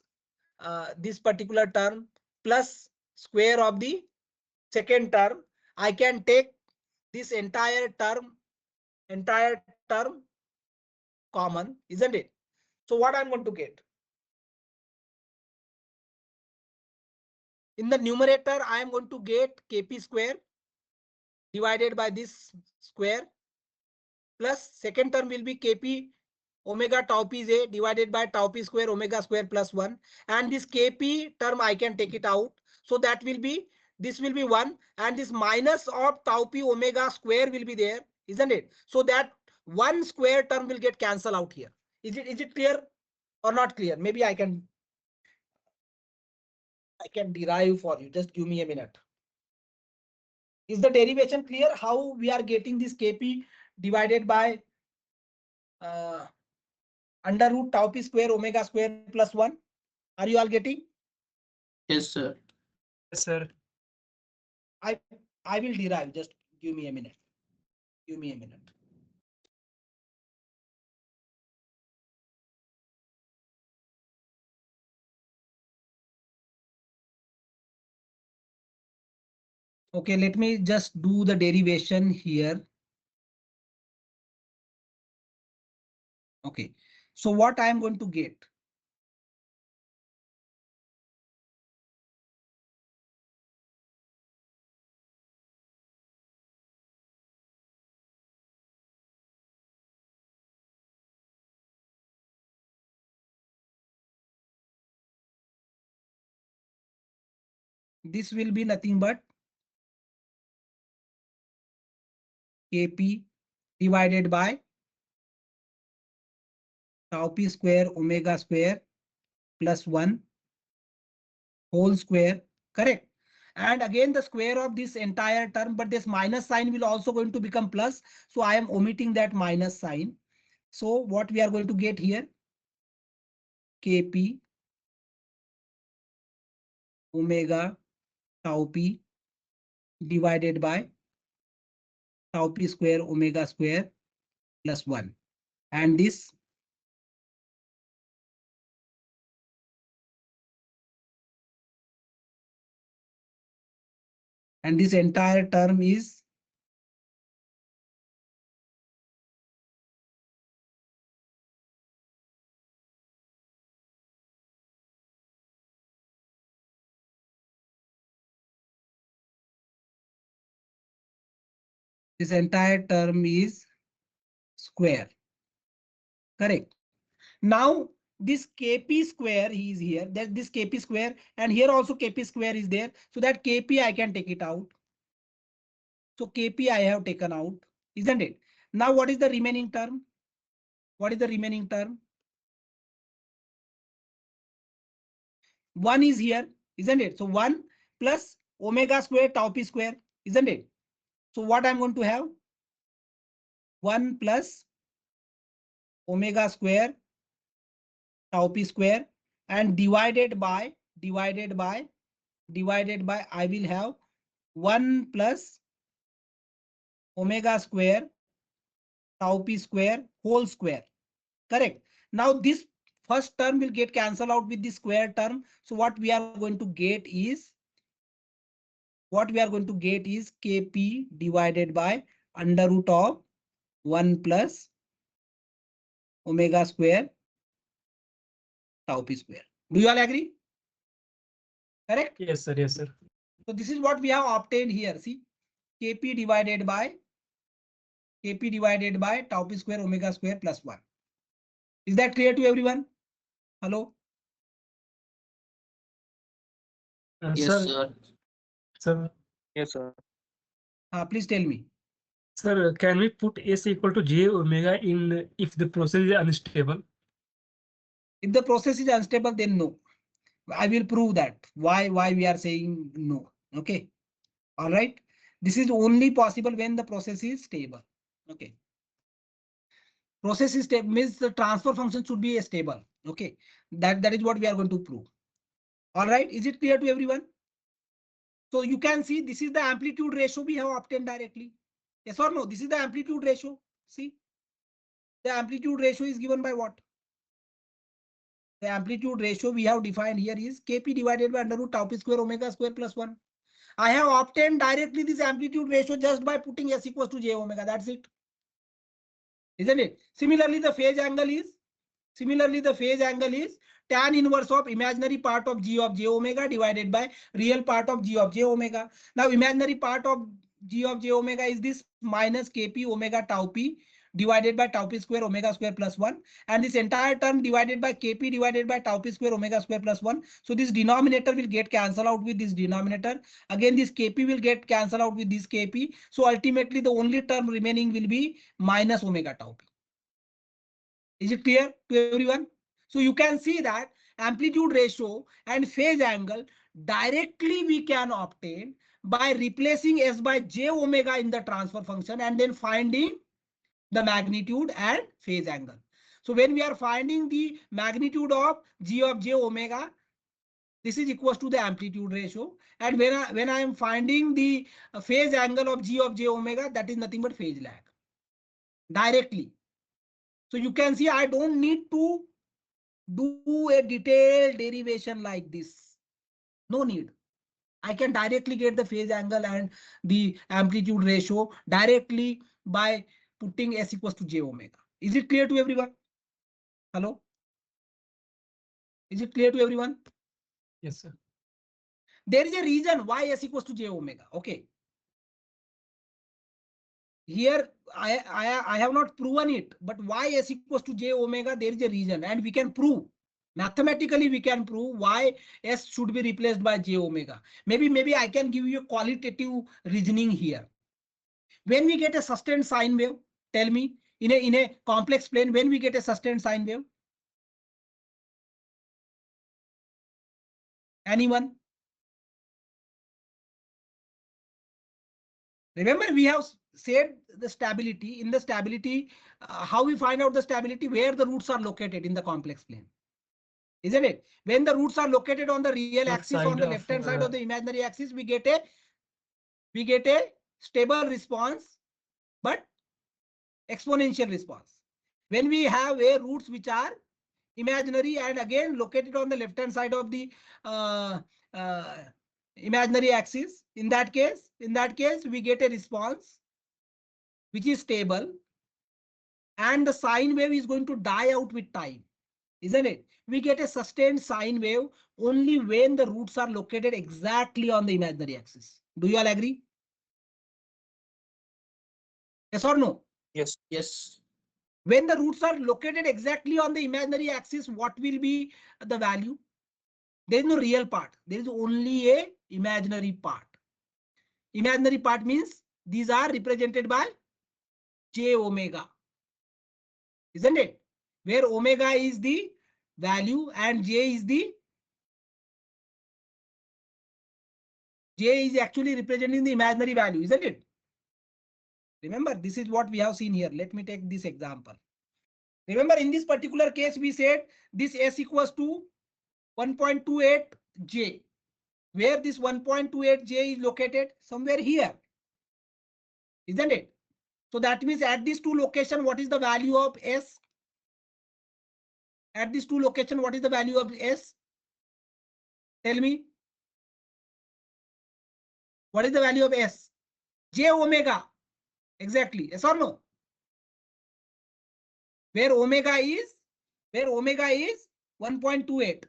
particular term plus square of the second term, I can take this entire term common, isn't it? So what I'm going to get? In the numerator, I am going to get Kp square divided by this square plus second term will be kp omega tau p is a divided by tau p square omega square plus 1, and this kp term I can take it out. So that will be, this will be 1, and this minus of tau p omega square will be there, isn't it? So that 1 square term will get cancelled out here. Is it clear or not clear? Maybe I can derive for you. Just give me a minute. Is the derivation clear? How we are getting this kp divided by uh, under root tau p square omega square plus 1? Are you all getting? Yes, sir. Yes, sir. I I will derive. Just give me a minute. Give me a minute. Okay, let me just do the derivation here. Okay, so what I am going to get? This will be nothing but kp divided by tau p square omega square plus 1 whole square, correct? And again the square of this entire term, but this minus sign will also going to become plus. So I am omitting that minus sign. So what we are going to get here? Kp omega tau p divided by tau p square omega square plus 1. And this entire term is square, correct? Now this kp square is here, that this kp square, and here also kp square is there, so that kp I can take it out. So kp I have taken out, isn't it? Now what is the remaining term? What is the remaining term? 1 is here, isn't it? So 1 plus omega square tau p square, isn't it? So what I'm going to have? 1 plus omega square tau p square, and divided by I will have 1 plus omega square tau p square whole square, correct? Now this first term will get cancelled out with the square term. So what we are going to get is kp divided by under root of 1 plus omega square tau p square. Do you all agree? Correct? Yes, sir. Yes, sir. So this is what we have obtained here. See, kp divided by tau p square omega square plus 1. Is that clear to everyone? Hello? Yes, Sir, sir. sir, Yes, sir. Please tell me. sir, can we put S equal to J omega in if the process is unstable? If the process is unstable, then no. I will prove that. Why we are saying no. Okay. All right. This is only possible when the process is stable. Okay. Process is stable means the transfer function should be stable. Okay. That is what we are going to prove. All right. Is it clear to everyone? So you can see this is the amplitude ratio we have obtained directly. Yes or no? This is the amplitude ratio. See, the amplitude ratio is given by what? The amplitude ratio we have defined here is kp divided by under root tau p square omega square plus 1. I have obtained directly this amplitude ratio just by putting s equals to j omega. That's it. Isn't it? Similarly, the phase angle is tan inverse of imaginary part of g of j omega divided by real part of g of j omega. Now, imaginary part of g of j omega is this minus kp omega tau p divided by tau p square omega square plus 1, and this entire term divided by kp divided by tau p square omega square plus 1. So this denominator will get cancelled out with this denominator. Again, this kp will get cancelled out with this kp. So ultimately, the only term remaining will be minus omega tau p. Is it clear to everyone? So you can see that amplitude ratio and phase angle directly we can obtain by replacing s by j omega in the transfer function and then finding the magnitude and phase angle. So when we are finding the magnitude of g of j omega, this is equals to the amplitude ratio. And when I am finding the phase angle of g of j omega, that is nothing but phase lag directly. So you can see I don't need to do a detailed derivation like this. No need. I can directly get the phase angle and the amplitude ratio directly by putting s equals to j omega. Is it clear to everyone? Hello? Is it clear to everyone? Yes, sir. There is a reason why s equals to j omega. Okay. Here I have not proven it, but why s equals to j omega, there is a reason, and we can prove. Mathematically, we can prove why s should be replaced by j omega. Maybe I can give you a qualitative reasoning here. When we get a sustained sine wave, tell me, in a complex plane, when we get a sustained sine wave, anyone? Remember, we have said the stability. In the stability, how we find out the stability? Where the roots are located in the complex plane, isn't it? When the roots are located on the real What axis, on side the of left hand side of the imaginary axis, we get a stable response, but exponential response. When we have a roots which are imaginary and again located on the left hand side of the uh, uh, imaginary axis, in that case we get a response which is stable, and the sine wave is going to die out with time, isn't it? We get a sustained sine wave only when the roots are located exactly on the imaginary axis. Do you all agree? Yes or no? Yes. Yes. When the roots are located exactly on the imaginary axis, what will be the value? There is no real part. There is only a imaginary part. Imaginary part means these are represented by j omega, isn't it? Where omega is the value and j is actually representing the imaginary value, isn't it? Remember, this is what we have seen here. Let me take this example. Remember, in this particular case, we said this s equals to 1.28 j. Where this 1.28 j is located? Somewhere here, isn't it? So that means at these two locations, what is the value of s? At these two locations, what is the value of s? Tell me. What is the value of s? J omega. Exactly. Yes or no? Where omega is 1.28.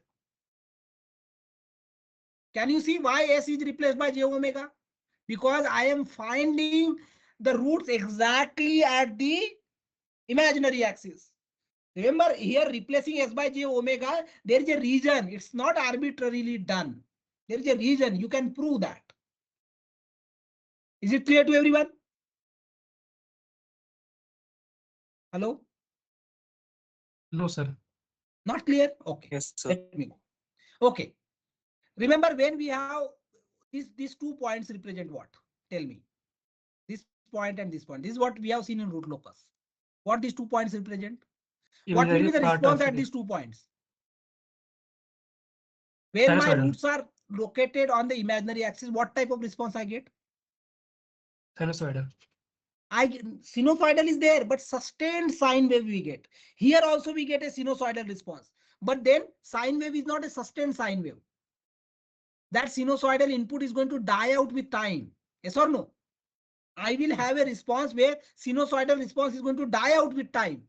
Can you see why s is replaced by j omega? Because I am finding the roots exactly at the imaginary axis. Remember, here replacing s by j omega, there is a reason. It's not arbitrarily done. There is a reason. You can prove that. Is it clear to everyone? Hello? No, sir. Not clear? Okay. Yes, sir. Let me go. Okay. Remember, when we have these 2 points represent what? Tell me. This point and this point. This is what we have seen in root locus. What these 2 points represent? What will be Imaginary the part response of at it. these 2 points? Where my Sinusoidal. roots are located on the imaginary axis, what type of response I get? Sinusoidal. Sinusoidal is there, but sustained sine wave we get. Here also we get a sinusoidal response. But then sine wave is not a sustained sine wave. That sinusoidal input is going to die out with time. Yes or no? I will have a response where sinusoidal response is going to die out with time.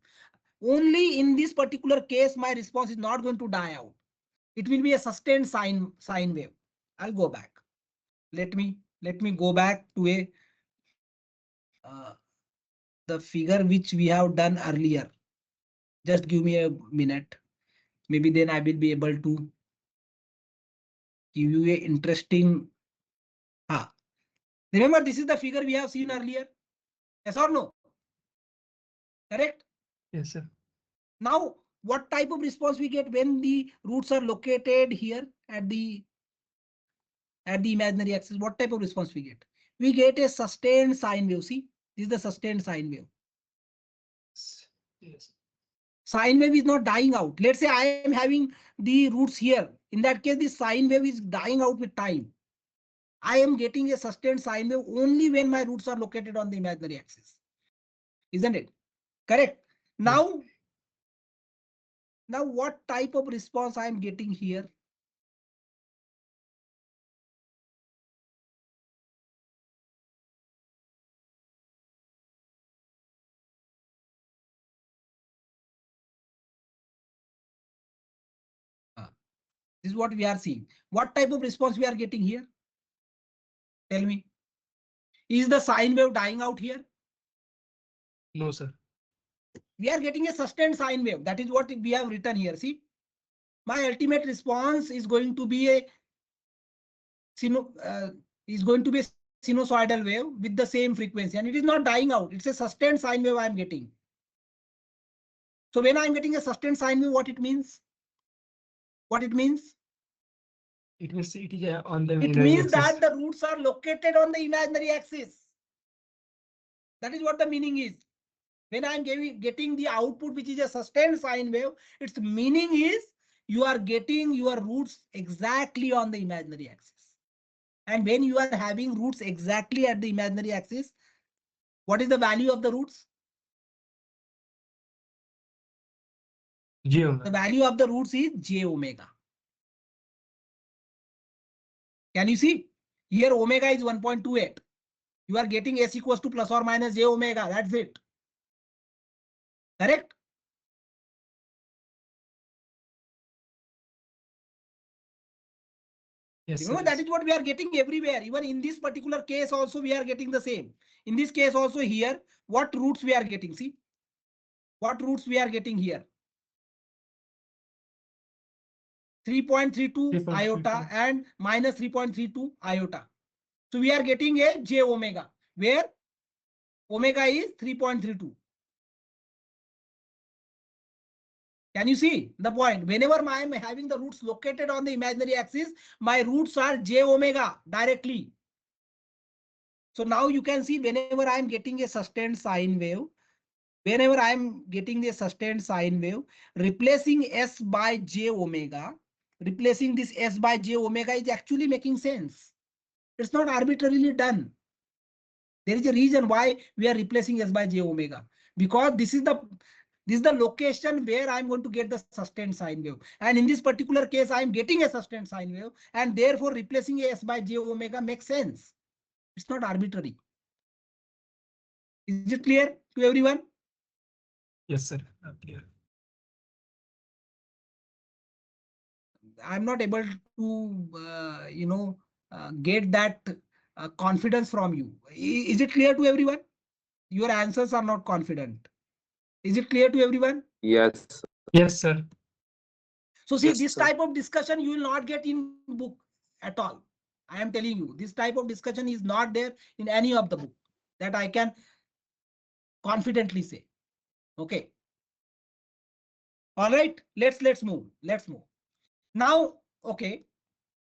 Only in this particular case, my response is not going to die out. It will be a sustained sine wave. I'll go back. Let me go back to a the figure which we have done earlier. Just give me a minute. Maybe then I will be able to give you a interesting. Ah, remember this is the figure we have seen earlier. Yes or no? Correct? Yes, sir. Now, what type of response we get when the roots are located here at the imaginary axis? What type of response we get? We get a sustained sine wave. See, this is the sustained sine wave. Yes. Sine wave is not dying out. Let's say I am having the roots here. In that case, the sine wave is dying out with time. I am getting a sustained sine wave only when my roots are located on the imaginary axis. Isn't it? Correct. Yes. Now what type of response I am getting here? This is what we are seeing. What type of response we are getting here? Tell me. Is the sine wave dying out here? No, sir. We are getting a sustained sine wave. That is what we have written here. See, my ultimate response is going to be a sinusoidal wave with the same frequency, and it is not dying out. It's a sustained sine wave I am getting. So when I am getting a sustained sine wave, what it means? What it means? It means it is on the It imaginary means axis. that the roots are located on the imaginary axis. That is what the meaning is. When I am getting the output, which is a sustained sine wave, its meaning is you are getting your roots exactly on the imaginary axis. And when you are having roots exactly at the imaginary axis, what is the value of the roots? J The omega. value of the roots is j omega. Can you see? Here omega is 1.28. You are getting s equals to plus or minus j omega. That's it. Correct? Yes, sir. Remember, that is what we are getting everywhere. Even in this particular case also, we are getting the same. In this case also here, what roots we are getting? See, what roots we are getting here? 3.32 iota 3.32. and minus 3.32 iota. So we are getting a j omega, where omega is 3.32. Can you see the point? Whenever I am having the roots located on the imaginary axis, my roots are j omega directly. So now you can see whenever I am getting a sustained sine wave, whenever I am getting the sustained sine wave, replacing s by j omega, replacing this s by j omega is actually making sense. It's not arbitrarily done. There is a reason why we are replacing s by j omega, because this is the location where I'm going to get the sustained sine wave. And in this particular case, I'm getting a sustained sine wave, and therefore replacing s by j omega makes sense. It's not arbitrary. Is it clear to everyone? Yes, sir. Clear. I'm not able to, get that confidence from you. Is it clear to everyone? Your answers are not confident. Is it clear to everyone? Yes. Yes, sir. So see, Yes, this sir. type of discussion you will not get in book at all. I am telling you, this type of discussion is not there in any of the book, that I can confidently say. Okay. All right. Let's move. Let's move. Now, okay.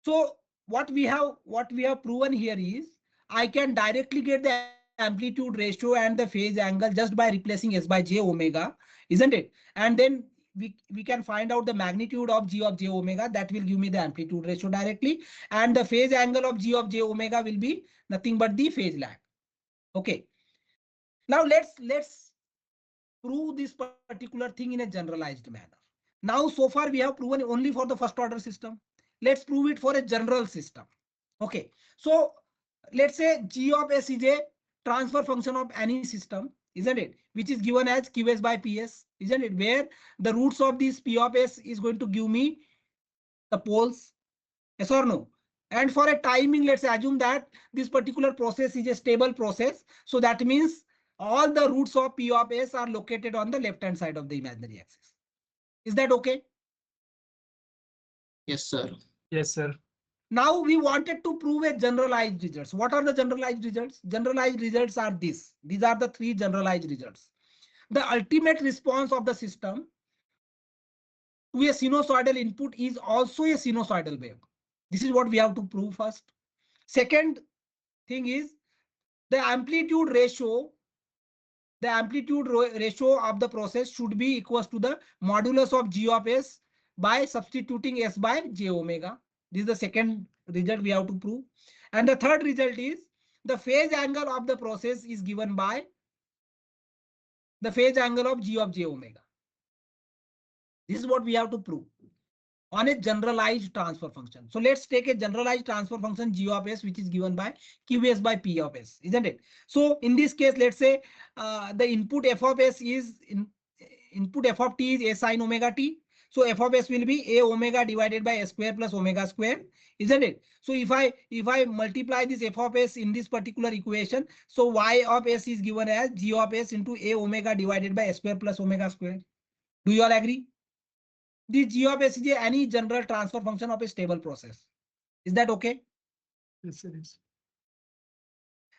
So what we have proven here is I can directly get the amplitude ratio and the phase angle just by replacing s by j omega, isn't it? And then we can find out the magnitude of g of j omega. That will give me the amplitude ratio directly, and the phase angle of g of j omega will be nothing but the phase lag. Okay. Now let's prove this particular thing in a generalized manner. Now, so far we have proven only for the first order system. Let's prove it for a general system. Okay, so let's say g of s is a transfer function of any system, isn't it? Which is given as qs by ps, isn't it? Where the roots of this p of s is going to give me the poles, yes or no? And for a timing, let's assume that this particular process is a stable process. So that means all the roots of P of S are located on the left hand side of the imaginary axis. Is that okay? Yes, sir. Yes, sir. Now we wanted to prove a generalized results. What are the generalized results? Generalized results are this. These are the three generalized results. The ultimate response of the system to a sinusoidal input is also a sinusoidal wave. This is what we have to prove first. Second thing is the amplitude ratio. The amplitude ratio of the process should be equals to the modulus of G of S by substituting S by J omega. This is the second result we have to prove. And the third result is the phase angle of the process is given by the phase angle of G of J omega. This is what we have to prove on a generalized transfer function. So let's take a generalized transfer function G of S, which is given by QS by P of S, isn't it? So in this case, let's say the input F of S is input F of T is A sine omega T. So F of S will be A omega divided by S square plus omega square, isn't it? So if I multiply this F of S in this particular equation, so Y of S is given as G of S into A omega divided by S square plus omega square. Do you all agree? The G of S is any general transfer function of a stable process. Is that okay? Yes, sir. Yes.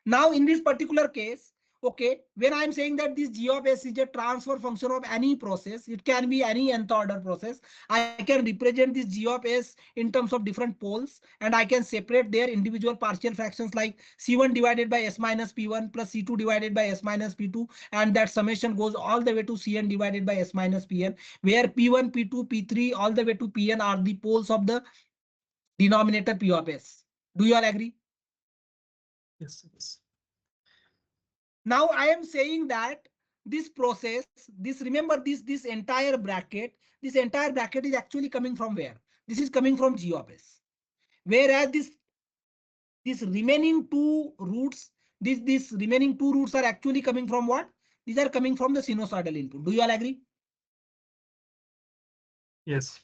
Now, in this particular case, okay, when I'm saying that this G of S is a transfer function of any process, it can be any nth order process. I can represent this G of S in terms of different poles, and I can separate their individual partial fractions like C1 divided by S minus P1 plus C2 divided by S minus P2, and that summation goes all the way to Cn divided by S minus Pn, where P1, P2, P3 all the way to Pn are the poles of the denominator P of S. Do you all agree? Yes, sir. Yes. Now I am saying that this process, this remember this entire bracket is actually coming from where? This is coming from G of S. Whereas this remaining two roots, these remaining two roots are actually coming from what? These are coming from the sinusoidal input. Do you all agree? Yes.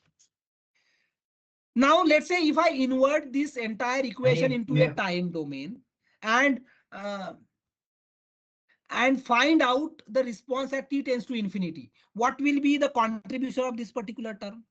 Now let's say if I invert this entire equation into a time domain and uh, and find out the response at t tends to infinity, what will be the contribution of this particular term?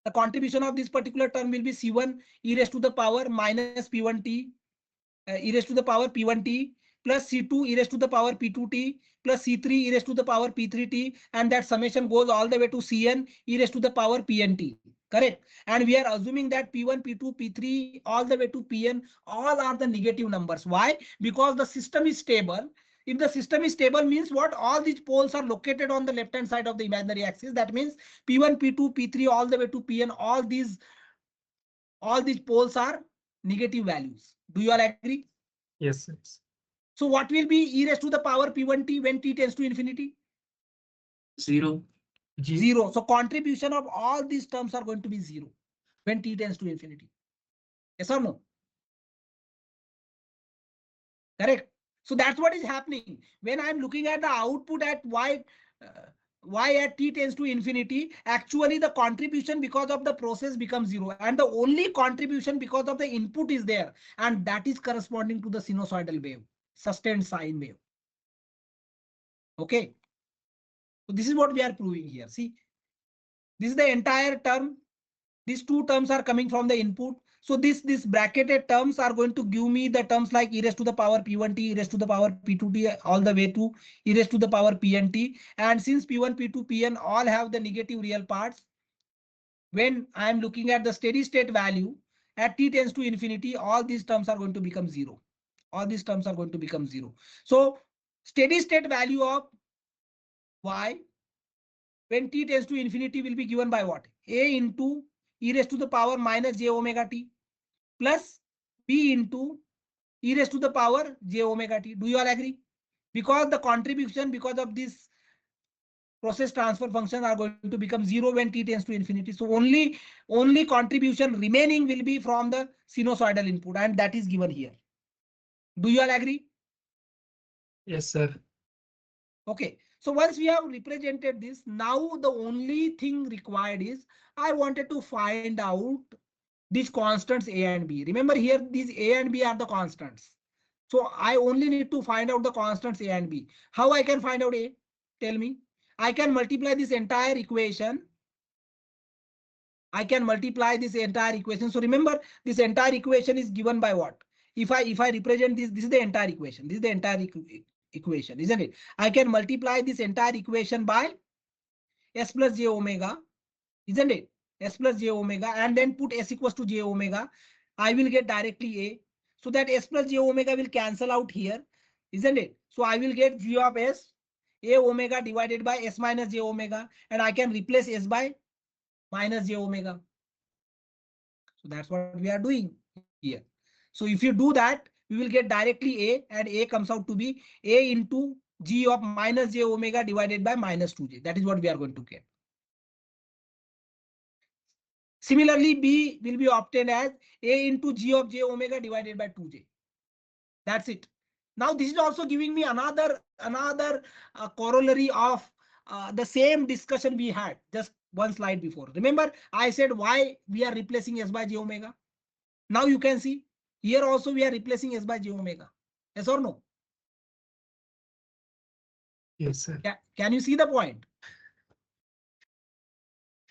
The contribution of this particular term will be C1 e raised to the power minus P1t e raised to the power P1t plus C2 e raised to the power P2t plus C3 e raised to the power P3t, and that summation goes all the way to Cn e raised to the power Pnt. Correct. And we are assuming that P1, P2, P3 all the way to Pn all are the negative numbers. Why? Because the system is stable. If the system is stable means what? All these poles are located on the left hand side of the imaginary axis. That means P1, P2, P3 all the way to Pn, all these poles are negative values. Do you all agree? Yes. Yes. So what will be e raised to the power P1t when t tends to infinity? 0. Zero. So contribution of all these terms are going to be zero when t tends to infinity. Yes or no? Correct. So that's what is happening when I'm looking at the output at uh, y at t tends to infinity. Actually, the contribution because of the process becomes zero, and the only contribution because of the input is there, and that is corresponding to the sinusoidal wave, sustained sine wave. Okay. So this is what we are proving here. See, this is the entire term. These two terms are coming from the input. So this bracketed terms are going to give me the terms like e raised to the power P1t, e raised to the power P2t, all the way to e raised to the power Pnt. And since P1, P2, Pn all have the negative real parts, when I am looking at the steady state value at t tends to infinity, all these terms are going to become zero. All these terms are going to become zero. So steady state value of y when t tends to infinity will be given by what? A into e raised to the power minus j omega t plus b into e raised to the power j omega t. Do you all agree? Because the contribution because of this process transfer function are going to become zero when t tends to infinity. So only contribution remaining will be from the sinusoidal input, and that is given here. Do you all agree? Yes, sir. Okay, so once we have represented this, now the only thing required is I wanted to find out these constants a and b. Remember here, these a and b are the constants. So I only need to find out the constants A and B. How I can find out A? Tell me. I can multiply this entire equation. I can multiply this entire equation. So remember, this entire equation is given by what? If I represent this is the entire equation. This is the entire equation, isn't it? I can multiply this entire equation by s plus j omega, isn't it? S plus j omega, and then put s equals to j omega. I will get directly A. So that s plus j omega will cancel out here, isn't it? So I will get g of s a omega divided by s minus j omega, and I can replace s by minus j omega. So that's what we are doing here. So if you do that, we will get directly A, and A comes out to be A into g of minus j omega divided by minus 2j. That is what we are going to get. Similarly, B will be obtained as A into g of j omega divided by 2j. That's it. Now this is also giving me another corollary of the same discussion we had just one slide before. Remember, I said why we are replacing s by j omega. Now you can see here also we are replacing s by j omega. Yes or no? Yes, sir. Can you see the point?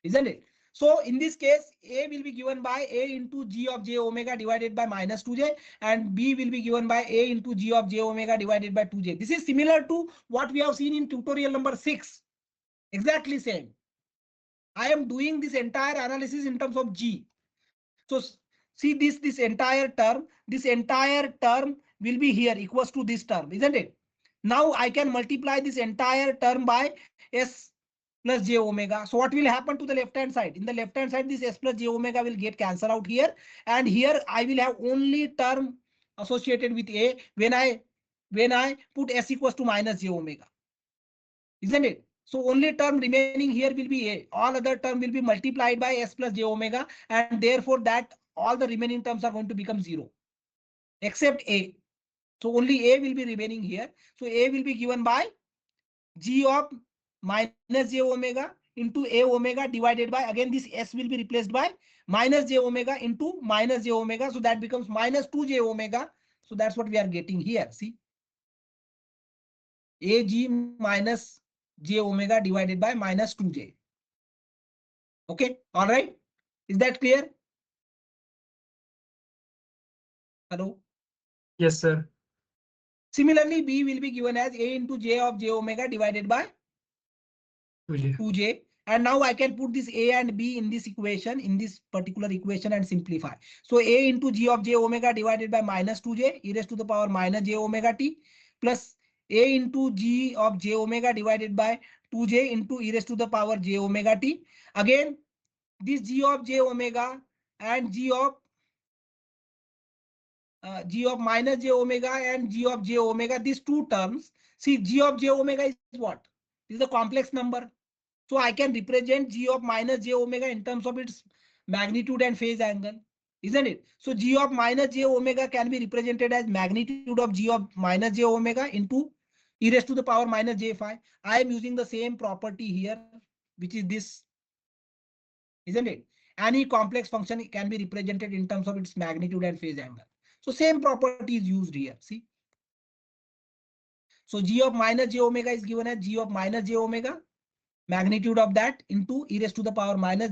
Isn't it? So in this case, A will be given by A into g of j omega divided by minus 2j, and B will be given by A into g of j omega divided by 2j. This is similar to what we have seen in tutorial number 6. Exactly same. I am doing this entire analysis in terms of G. So see this entire term will be here equals to this term, isn't it? Now I can multiply this entire term by s plus j omega. So what will happen to the left hand side? In the left hand side, this s plus j omega will get cancelled out here, and here I will have only term associated with a when I put s equals to minus j omega, isn't it? So only term remaining here will be a. All other term will be multiplied by s plus j omega, and therefore that all the remaining terms are going to become zero, except a. So only a will be remaining here. So a will be given by g of minus j omega into a omega divided by, again this s will be replaced by minus j omega into minus j omega. So that becomes minus 2j omega. So that's what we are getting here. See, ag minus j omega divided by minus 2j. Okay, all right. Is that clear? Hello. Yes, sir. Similarly, B will be given as A into J of J omega divided by 2J. 2J. And now I can put this A and B in this equation, in this particular equation, and simplify. So A into G of J omega divided by minus 2J e raised to the power minus J omega t, plus A into G of J omega divided by 2J into e raised to the power J omega t. Again, this G of J omega and g of minus j omega and g of j omega, these two terms. See, g of j omega is what? This is a complex number. So I can represent g of minus j omega in terms of its magnitude and phase angle, isn't it? So g of minus j omega can be represented as magnitude of g of minus j omega into e raised to the power minus j phi. I am using the same property here, which is this, isn't it? Any complex function can be represented in terms of its magnitude and phase angle. So same property is used here. See, so g of minus j omega is given as g of minus j omega, magnitude of that into e raised to the power minus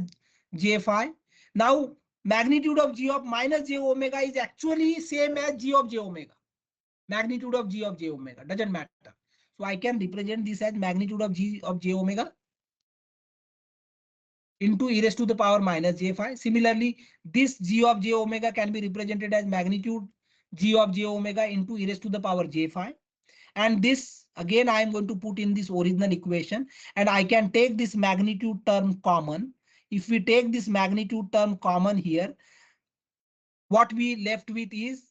j phi. Now magnitude of g of minus j omega is actually same as g of j omega. Magnitude of g of j omega doesn't matter. So I can represent this as magnitude of g of j omega into e raised to the power minus j phi. Similarly, this g of j omega can be represented as magnitude g of j omega into e raised to the power j phi. And this again I am going to put in this original equation, and I can take this magnitude term common. If we take this magnitude term common here, what we left with is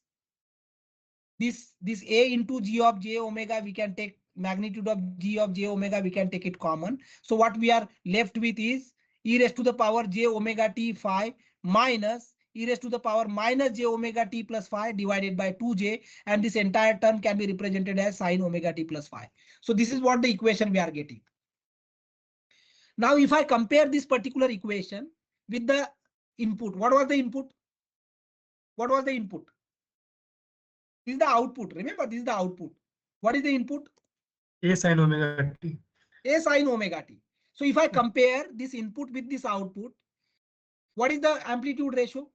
this a into g of j omega. We can take magnitude of g of j omega, we can take it common. So what we are left with is e raised to the power j omega t phi minus e raised to the power minus j omega t plus phi divided by 2j, and this entire term can be represented as sine omega t plus phi. So this is what the equation we are getting. Now if I compare this particular equation with the input, what was the input? What was the input? This is the output. Remember, this is the output. What is the input? A sin omega t. A sin omega t. So if I compare this input with this output, what is the amplitude ratio?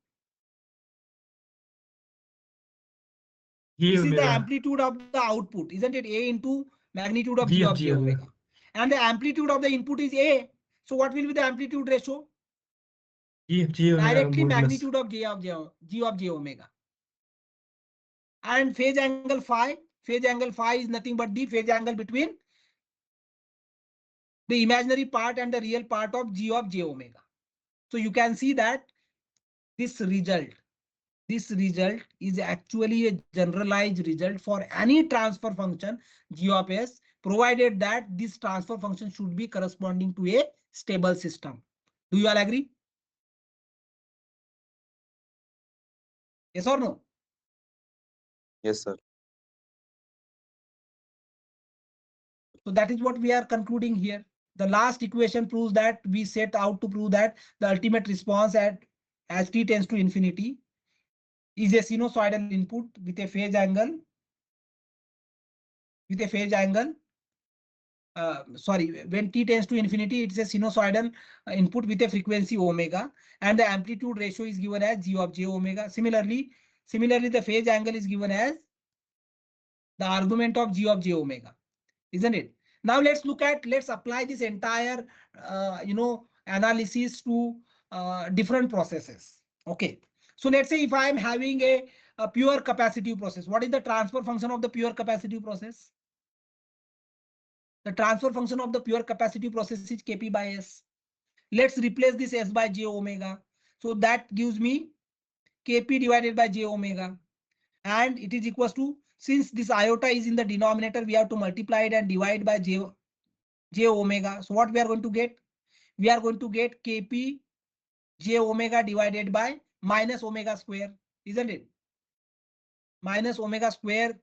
G This is the omega. amplitude of the output, isn't it? A into magnitude of G g of of G j omega. omega. And the amplitude of the input is A. So what will be the amplitude ratio? G of G omega Directly modulus. magnitude of g of j omega. And phase angle phi. Phase angle phi is nothing but the phase angle between the imaginary part and the real part of g of j omega. So you can see that this result, this result is actually a generalized result for any transfer function g of s, provided that this transfer function should be corresponding to a stable system. Do you all agree? Yes or no? Yes, sir. So that is what we are concluding here. The last equation proves that we set out to prove that the ultimate response at as t tends to infinity is a sinusoidal input with a phase angle. Sorry, when t tends to infinity, it's a sinusoidal input with a frequency omega, and the amplitude ratio is given as g of j omega. Similarly, the phase angle is given as the argument of g of j omega, isn't it? Now let's apply this entire analysis to different processes. Okay, so let's say if I am having a pure capacitive process, what is the transfer function of the pure capacitive process? The transfer function of the pure capacitive process is Kp by S. Let's replace this S by j omega. So that gives me Kp divided by j omega. And it is equals to, since this iota is in the denominator, we have to multiply it and divide by j omega. So what we are going to get? We are going to get Kp j omega divided by minus omega square, isn't it? Minus omega square.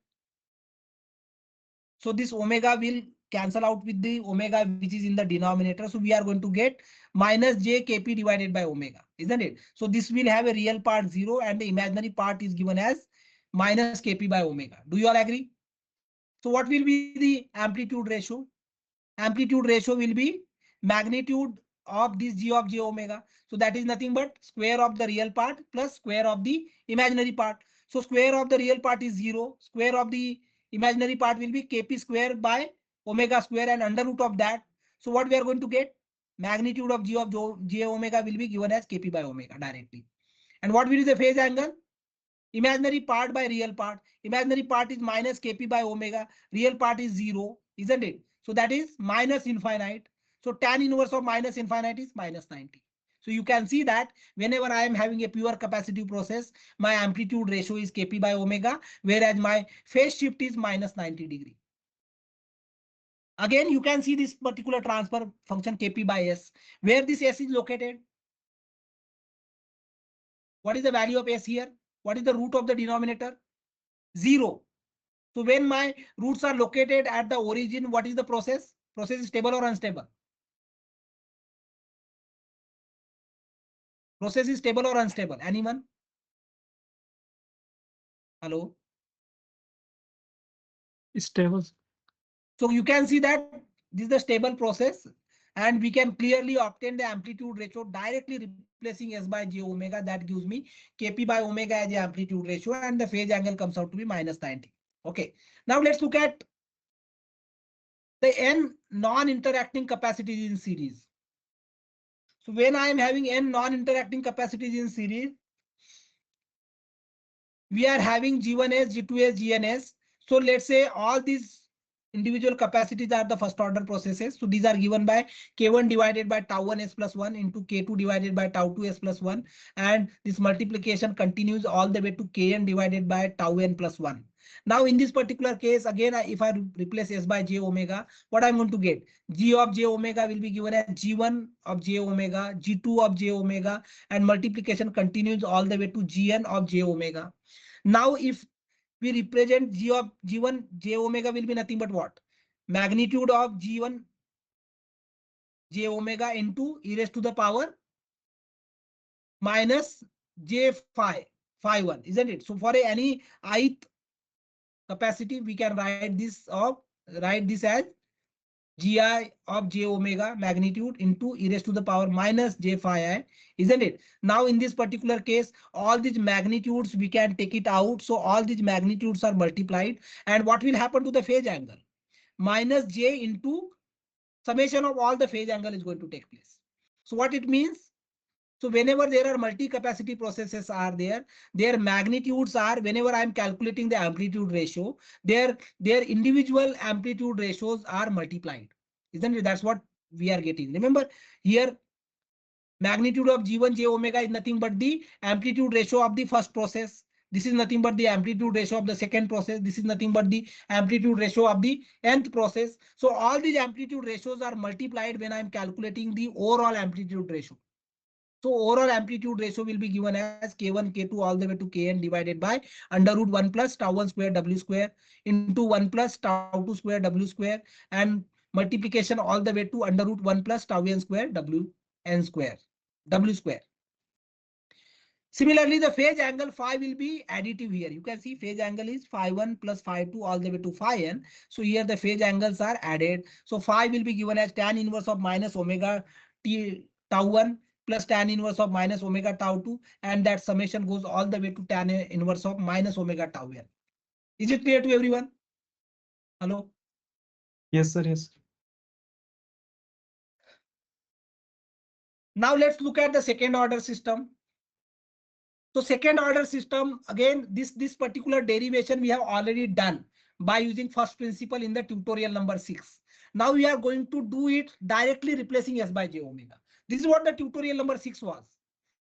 So this omega will cancel out with the omega which is in the denominator. So we are going to get minus j Kp divided by omega, isn't it? So this will have a real part 0 and the imaginary part is given as minus Kp by omega. Do you all agree? So what will be the amplitude ratio? Amplitude ratio will be magnitude of this g of j omega. So that is nothing but square of the real part plus square of the imaginary part. So square of the real part is 0. Square of the imaginary part will be Kp square by omega square and under root of that. So what we are going to get? Magnitude of g of j omega will be given as Kp by omega directly. And what will be the phase angle? Imaginary part by real part. Imaginary part is minus Kp by omega. Real part is 0, isn't it? So that is minus infinite. So tan inverse of minus infinite is minus 90. So you can see that whenever I am having a pure capacitive process, my amplitude ratio is Kp by omega, whereas my phase shift is minus 90 degree. Again, you can see this particular transfer function Kp by S. Where this S is located? What is the value of S here? What is the root of the denominator? 0. So when my roots are located at the origin, what is the process? Process is stable or unstable? Process is stable or unstable? Anyone? Hello? Stable. So you can see that this is the stable process and we can clearly obtain the amplitude ratio directly replacing S by j omega. That gives me Kp by omega as the amplitude ratio and the phase angle comes out to be minus 90. Okay. Now let's look at the n non-interacting capacities in series. So when I am having n non-interacting capacities in series, we are having G1s, G2s, GNs. So let's say all these individual capacities are the first order processes. So these are given by K1 divided by tau 1 s plus 1 into K2 divided by tau 2 s plus 1. And this multiplication continues all the way to Kn divided by tau n plus 1. Now in this particular case, again, if I replace S by j omega, what I'm going to get? G of j omega will be given as G1 of j omega, G2 of j omega, and multiplication continues all the way to Gn of j omega. Now, if we represent g of g1, j omega will be nothing but what? Magnitude of g1 j omega into e raised to the power minus j phi 1, isn't it? So for any ith capacity, we can write this as gi of j omega magnitude into e raised to the power minus j phi I, isn't it? Now in this particular case, all these magnitudes we can take it out. So all these magnitudes are multiplied. And what will happen to the phase angle? Minus j into summation of all the phase angle is going to take place. So what it means? So whenever there are multi-capacity processes are there, their magnitudes are, whenever I'm calculating the amplitude ratio, their individual amplitude ratios are multiplied. Isn't it? That's what we are getting. Remember here, magnitude of G1 J omega is nothing but the amplitude ratio of the first process. This is nothing but the amplitude ratio of the second process. This is nothing but the amplitude ratio of the nth process. So all these amplitude ratios are multiplied when I'm calculating the overall amplitude ratio. So overall amplitude ratio will be given as K1, K2 all the way to Kn divided by under root 1 plus tau 1 square W square into 1 plus tau 2 square W square and multiplication all the way to under root 1 plus tau n square W square. Similarly, the phase angle phi will be additive here. You can see phase angle is phi 1 plus phi 2 all the way to phi n. So here the phase angles are added. So phi will be given as tan inverse of minus omega t tau 1 plus tan inverse of minus omega tau 2. And that summation goes all the way to tan inverse of minus omega tau n. Is it clear to everyone? Hello? Yes, sir. Yes. Now let's look at the second order system. So second order system, again, this particular derivation we have already done by using first principle in the tutorial number 6. Now we are going to do it directly replacing S by J omega. This is what the tutorial number 6 was.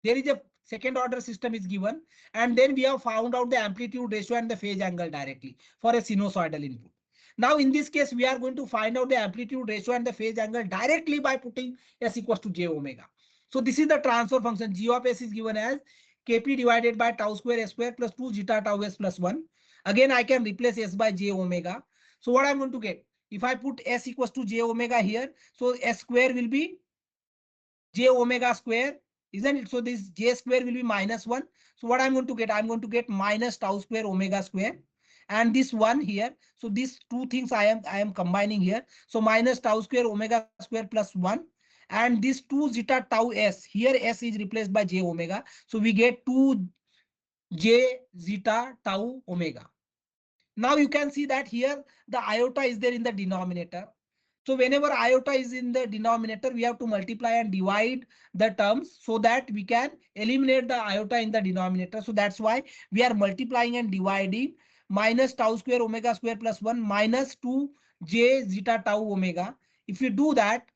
There is a second order system is given, and then we have found out the amplitude ratio and the phase angle directly for a sinusoidal input. Now in this case, we are going to find out the amplitude ratio and the phase angle directly by putting S equals to J omega. So this is the transfer function. G of S is given as Kp divided by tau square S square plus 2 zeta tau S plus 1. Again, I can replace S by J omega. So what I'm going to get? If I put S equals to J omega here, so S square will be J omega square, isn't it? So this J square will be minus 1. So what I'm going to get? I'm going to get minus tau square omega square. And this one here. So these two things I am combining here. So minus tau square omega square plus 1. And this 2 zeta tau S, here S is replaced by J omega. So we get 2 J zeta tau omega. Now you can see that here the iota is there in the denominator. So whenever iota is in the denominator, we have to multiply and divide the terms so that we can eliminate the iota in the denominator. So that's why we are multiplying and dividing minus tau square omega square plus 1 minus 2 j zeta tau omega. If you do that,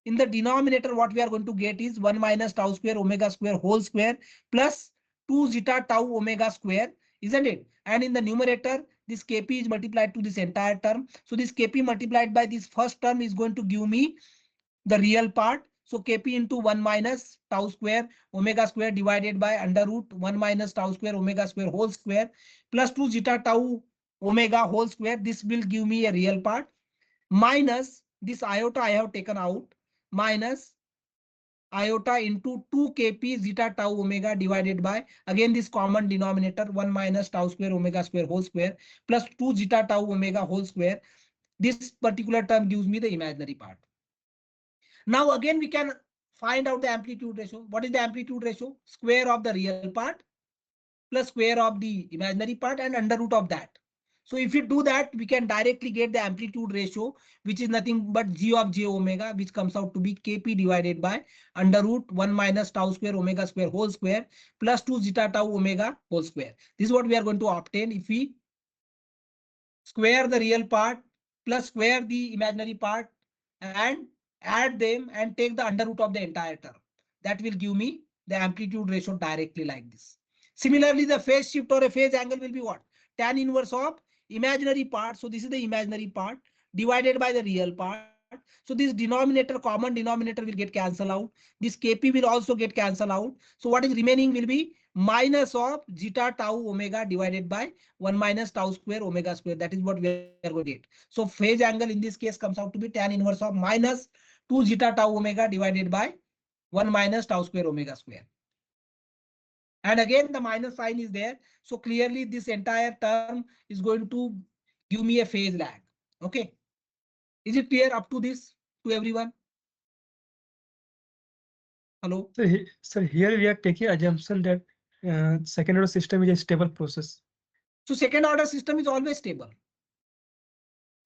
in the denominator, what we are going to get is 1 minus tau square omega square whole square plus 2 zeta tau omega square, isn't it? And in the numerator, this Kp is multiplied to this entire term. So this Kp multiplied by this first term is going to give me the real part. So Kp into 1 minus tau square omega square divided by under root 1 minus tau square omega square whole square plus 2 zeta tau omega whole square. This will give me a real part minus this iota I have taken out minus iota into 2 Kp zeta tau omega divided by, again this common denominator 1 minus tau square omega square whole square plus 2 zeta tau omega whole square. This particular term gives me the imaginary part. Now again we can find out the amplitude ratio. What is the amplitude ratio? Square of the real part plus square of the imaginary part and under root of that. So if you do that, we can directly get the amplitude ratio, which is nothing but G of J omega, which comes out to be Kp divided by under root 1 minus tau square omega square whole square plus 2 zeta tau omega whole square. This is what we are going to obtain if we square the real part plus square the imaginary part and add them and take the under root of the entire term. That will give me the amplitude ratio directly like this. Similarly, the phase shift or a phase angle will be what? Tan inverse of imaginary part. So this is the imaginary part divided by the real part. So this denominator, common denominator will get cancelled out. This Kp will also get cancelled out. So what is remaining will be minus of zeta tau omega divided by 1 minus tau square omega square. That is what we are going to get. So phase angle in this case comes out to be tan inverse of minus 2 zeta tau omega divided by 1 minus tau square omega square. And again, the minus sign is there. So clearly this entire term is going to give me a phase lag. Okay. Is it clear up to this to everyone? Hello. So here we are taking assumption that second order system is a stable process. So second order system is always stable.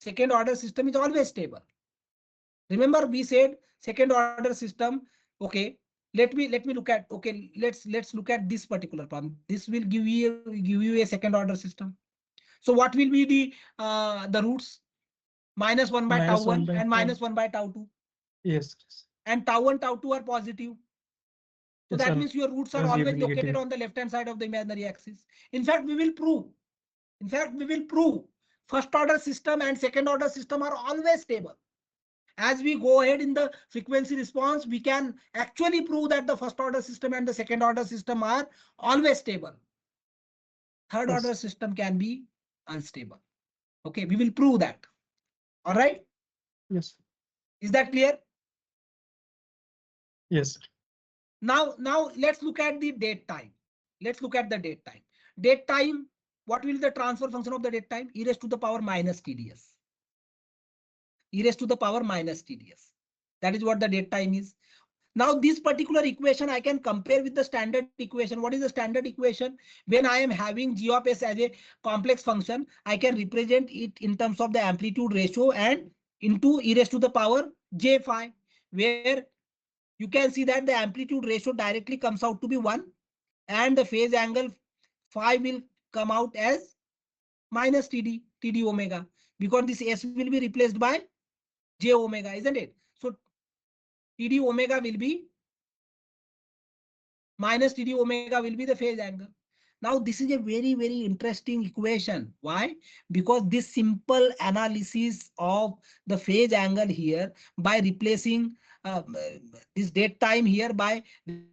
Second order system is always stable. Remember we said second order system. Okay. Let me look at, okay, let's look at this particular problem. This will give you a second order system. So what will be the roots? Minus 1 by tau Minus 1 1 by and tau. minus 1 by tau 2. Yes. And tau 1, tau 2 are positive. So Yes, that means your roots are always always located negative. on the left hand side of the imaginary axis. In fact, we will prove. In fact, we will prove first order system and second order system are always stable. As we go ahead in the frequency response, we can actually prove that the first order system and the second order system are always stable. Third Yes. order system can be unstable. Okay, we will prove that. All right. Yes. Is that clear? Yes. Now let's look at the date time. Let's look at the date time. Date time, what will be the transfer function of the date time? E raised to the power minus TDS. E raised to the power minus TDS. That is what the date time is. Now this particular equation I can compare with the standard equation. What is the standard equation? When I am having g of s as a complex function, I can represent it in terms of the amplitude ratio and into e raised to the power j phi, where you can see that the amplitude ratio directly comes out to be 1 and the phase angle phi will come out as minus TD omega, because this s will be replaced by j omega, isn't it? So TD omega will be minus TD omega will be the phase angle. Now this is a very interesting equation. Why? Because this simple analysis of the phase angle here by replacing this date time here by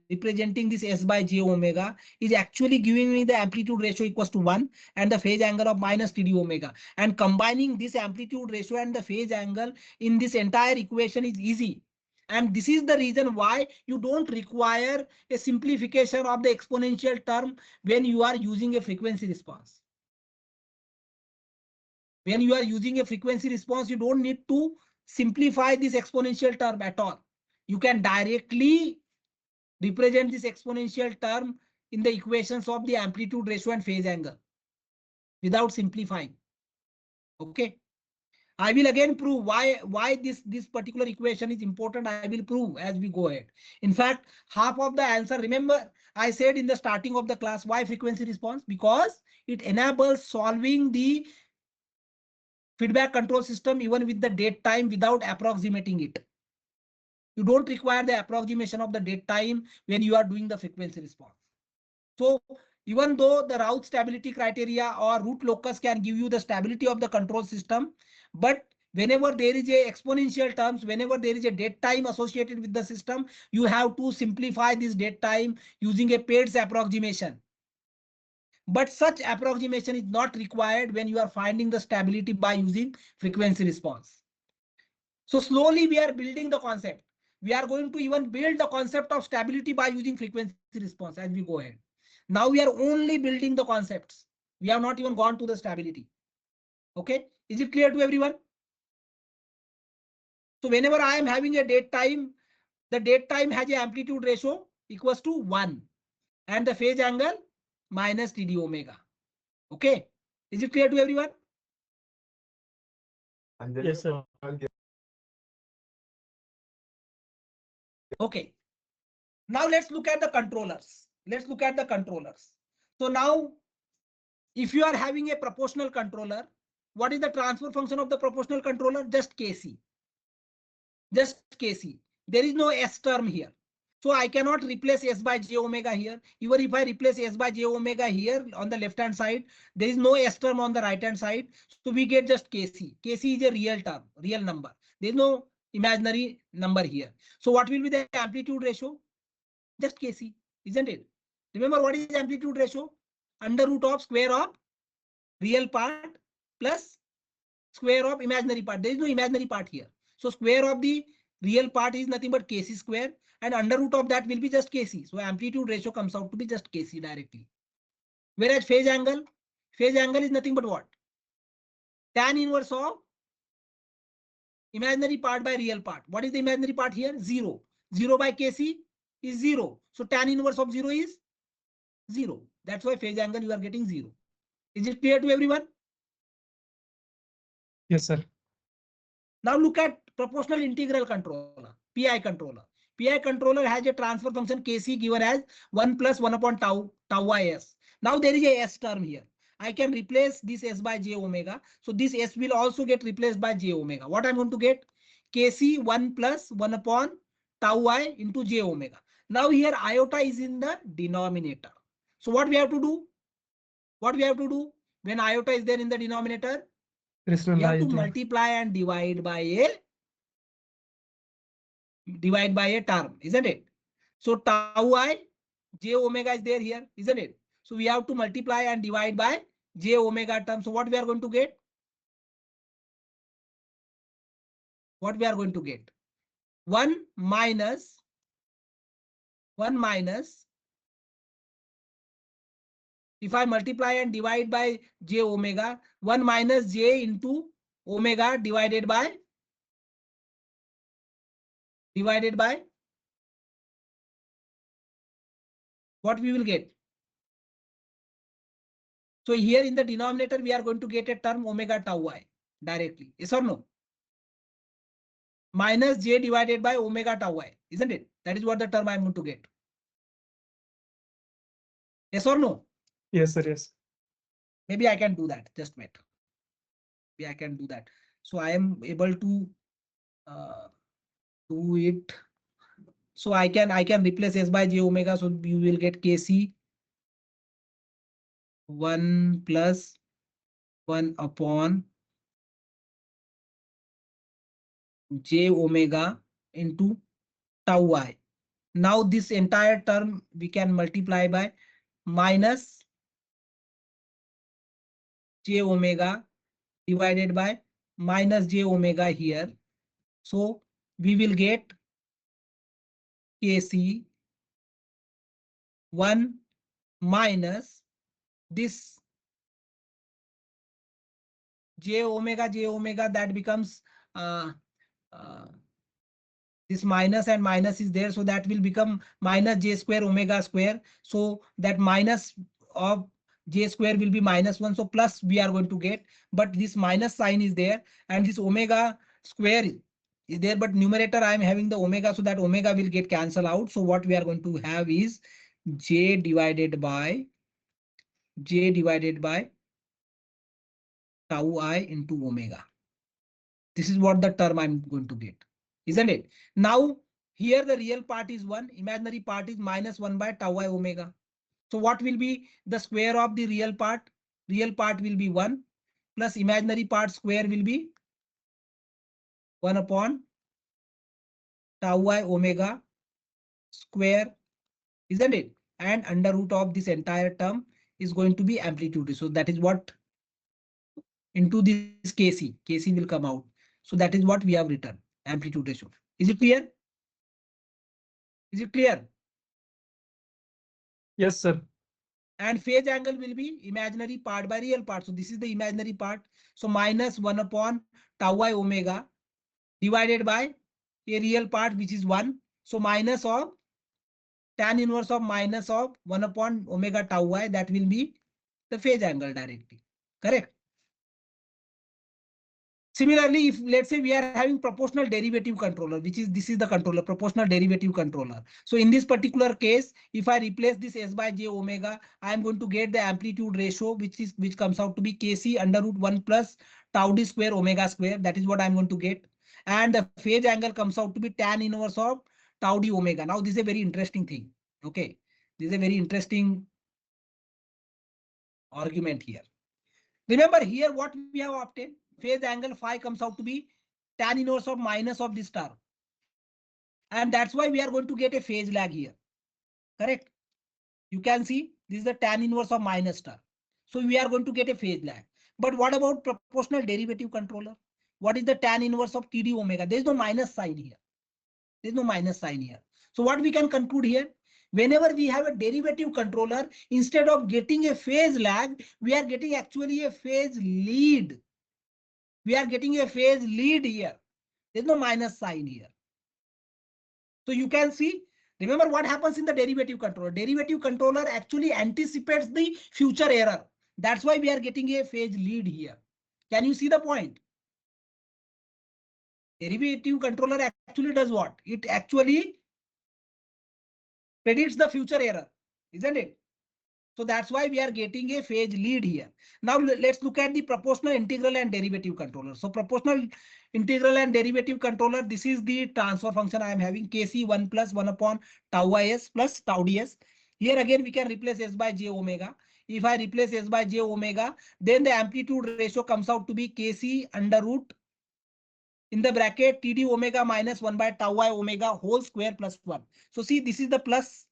representing this s by j omega is actually giving me the amplitude ratio equals to 1 and the phase angle of minus TD omega. And combining this amplitude ratio and the phase angle in this entire equation is easy. And this is the reason why you don't require a simplification of the exponential term when you are using a frequency response. When you are using a frequency response, you don't need to simplify this exponential term at all. You can directly represent this exponential term in the equations of the amplitude ratio and phase angle without simplifying. Okay. I will again prove why this particular equation is important. I will prove as we go ahead. In fact, half of the answer, remember I said in the starting of the class, why frequency response? Because it enables solving the feedback control system even with the date time without approximating it. You don't require the approximation of the date time when you are doing the frequency response. So even though the route stability criteria or root locus can give you the stability of the control system, but whenever there is a exponential terms, whenever there is a date time associated with the system, you have to simplify this date time using a pairs approximation. But such approximation is not required when you are finding the stability by using frequency response. So slowly we are building the concept. We are going to even build the concept of stability by using frequency response as we go ahead. Now we are only building the concepts. We have not even gone to the stability. Okay. Is it clear to everyone? So whenever I am having a date time, the date time has a amplitude ratio equals to 1 and the phase angle minus TD omega. Okay. Is it clear to everyone? Yes, sir. Okay. Now let's look at the controllers. Let's look at the controllers. So now if you are having a proportional controller, what is the transfer function of the proportional controller? Just Kc. Just Kc. There is no S term here. So I cannot replace S by j omega here. Even if I replace S by j omega here on the left hand side, there is no S term on the right hand side. So we get just Kc. Kc is a real term, real number. There is no imaginary number here. So what will be the amplitude ratio? Just Kc, isn't it? Remember what is amplitude ratio? Under root of square of real part plus square of imaginary part. There is no imaginary part here. So square of the real part is nothing but Kc square and under root of that will be just Kc. So amplitude ratio comes out to be just Kc directly. Whereas phase angle is nothing but what? tan inverse of imaginary part by real part. What is the imaginary part here? 0. 0 by Kc is 0. So tan inverse of 0 is 0. That's why phase angle you are getting 0. Is it clear to everyone? Yes, sir. Now look at proportional integral controller, PI controller. PI controller has a transfer function Kc given as 1 plus 1 upon tau is. Now there is a S term here. I can replace this S by j omega. So this S will also get replaced by j omega. What I'm going to get? Kc 1 plus 1 upon tau I into j omega. Now here iota is in the denominator. So what we have to do? What we have to do when iota is there in the denominator? We have to Rationalize them. multiply and divide by a term, isn't it? So tau I, j omega is there here, isn't it? So we have to multiply and divide by j omega term. So what we are going to get? What we are going to get? 1 minus if I multiply and divide by j omega, 1 minus j into omega divided by what we will get. So here in the denominator, we are going to get a term omega tau I directly. Yes or no? Minus j divided by omega tau I, isn't it? That is what the term I'm going to get. Yes or no? Yes, sir. Yes. Maybe I can do that. Just wait. Maybe I can do that. So I am able to do it. So I can replace s by j omega. So you will get Kc 1 plus 1 upon j omega into tau I. Now this entire term we can multiply by minus j omega divided by minus j omega here. So we will get Kc 1 minus this j omega that becomes uh, this minus and minus is there, so that will become minus j square omega square. So that minus of j square will be -1. So plus we are going to get, but this minus sign is there and this omega square is there, but numerator I am having the omega, so that omega will get cancelled out. So what we are going to have is j divided by tau I into omega. This is what the term I'm going to get, isn't it? Now, here the real part is 1, imaginary part is -1 by tau I omega. So what will be the square of the real part? Real part will be 1 plus imaginary part square will be 1 upon tau I omega square, isn't it? And under root of this entire term is going to be amplitude. So that is what into this Kc will come out. So that is what we have written, amplitude ratio. Is it clear? Is it clear? Yes, sir. And phase angle will be imaginary part by real part. So this is the imaginary part. So -1 upon tau I omega divided by a real part, which is 1. So minus of tan inverse of minus of 1 upon omega tau I, that will be the phase angle directly. Correct? Similarly, if let's say we are having proportional derivative controller, this is the controller, proportional derivative controller. So in this particular case, if I replace this s by j omega, I am going to get the amplitude ratio, which comes out to be Kc under root 1 plus tau d square omega square. That is what I'm going to get. And the phase angle comes out to be tan inverse of tau d omega. Now this is a very interesting thing. Okay, this is a very interesting argument here. Remember here what we have obtained, phase angle phi comes out to be tan inverse of minus of this term. And that's why we are going to get a phase lag here. Correct? You can see this is the tan inverse of minus term. So we are going to get a phase lag. But what about proportional derivative controller? What is the tan inverse of TD omega? There is no minus sign here. There is no minus sign here. So what we can conclude here? Whenever we have a derivative controller, instead of getting a phase lag, we are getting actually a phase lead. We are getting a phase lead here. There's no minus sign here. So you can see, remember what happens in the derivative controller. Derivative controller actually anticipates the future error. That's why we are getting a phase lead here. Can you see the point? Derivative controller actually does what? It actually predicts the future error, isn't it? So that's why we are getting a phase lead here. Now let's look at the proportional integral and derivative controller. So proportional integral and derivative controller, this is the transfer function I am having kc 1 plus 1 upon tau is plus tau ds. Here again we can replace s by j omega. If I replace s by j omega, then the amplitude ratio comes out to be kc under root in the bracket td omega minus 1 by tau I omega whole square plus 1. So see, this is the plus.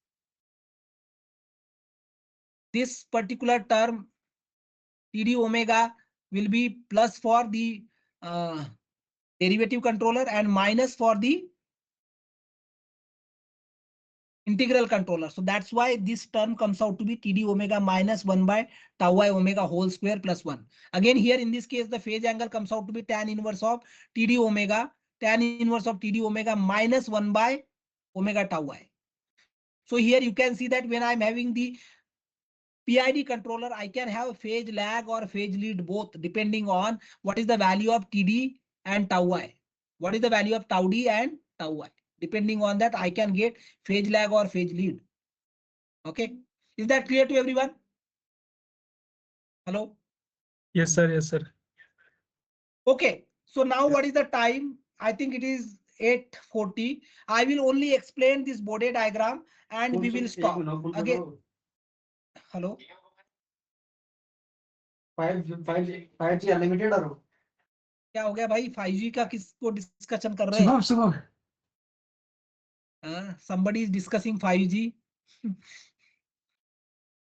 This particular term td omega will be plus for the uh, derivative controller and minus for the integral controller. So that's why this term comes out to be td omega minus 1 by tau I omega whole square plus 1. Again, here in this case, the phase angle comes out to be tan inverse of td omega, tan inverse of td omega minus 1 by omega tau I. So here you can see that when I'm having the PID controller, I can have phase lag or phase lead both depending on what is the value of TD and tau I. What is the value of tau D and tau I? Depending on that, I can get phase lag or phase lead. Okay. Is that clear to everyone? Hello? Yes, sir. Yes, sir. Okay. So now what is the time? I think it is 8:40. I will only explain this Bode diagram and we will stop. Again. Hello? 5G unlimited और क्या हो गया भाई 5G का किसको discussion कर रहे शुभम शुभम हैं? Somebody is discussing 5G.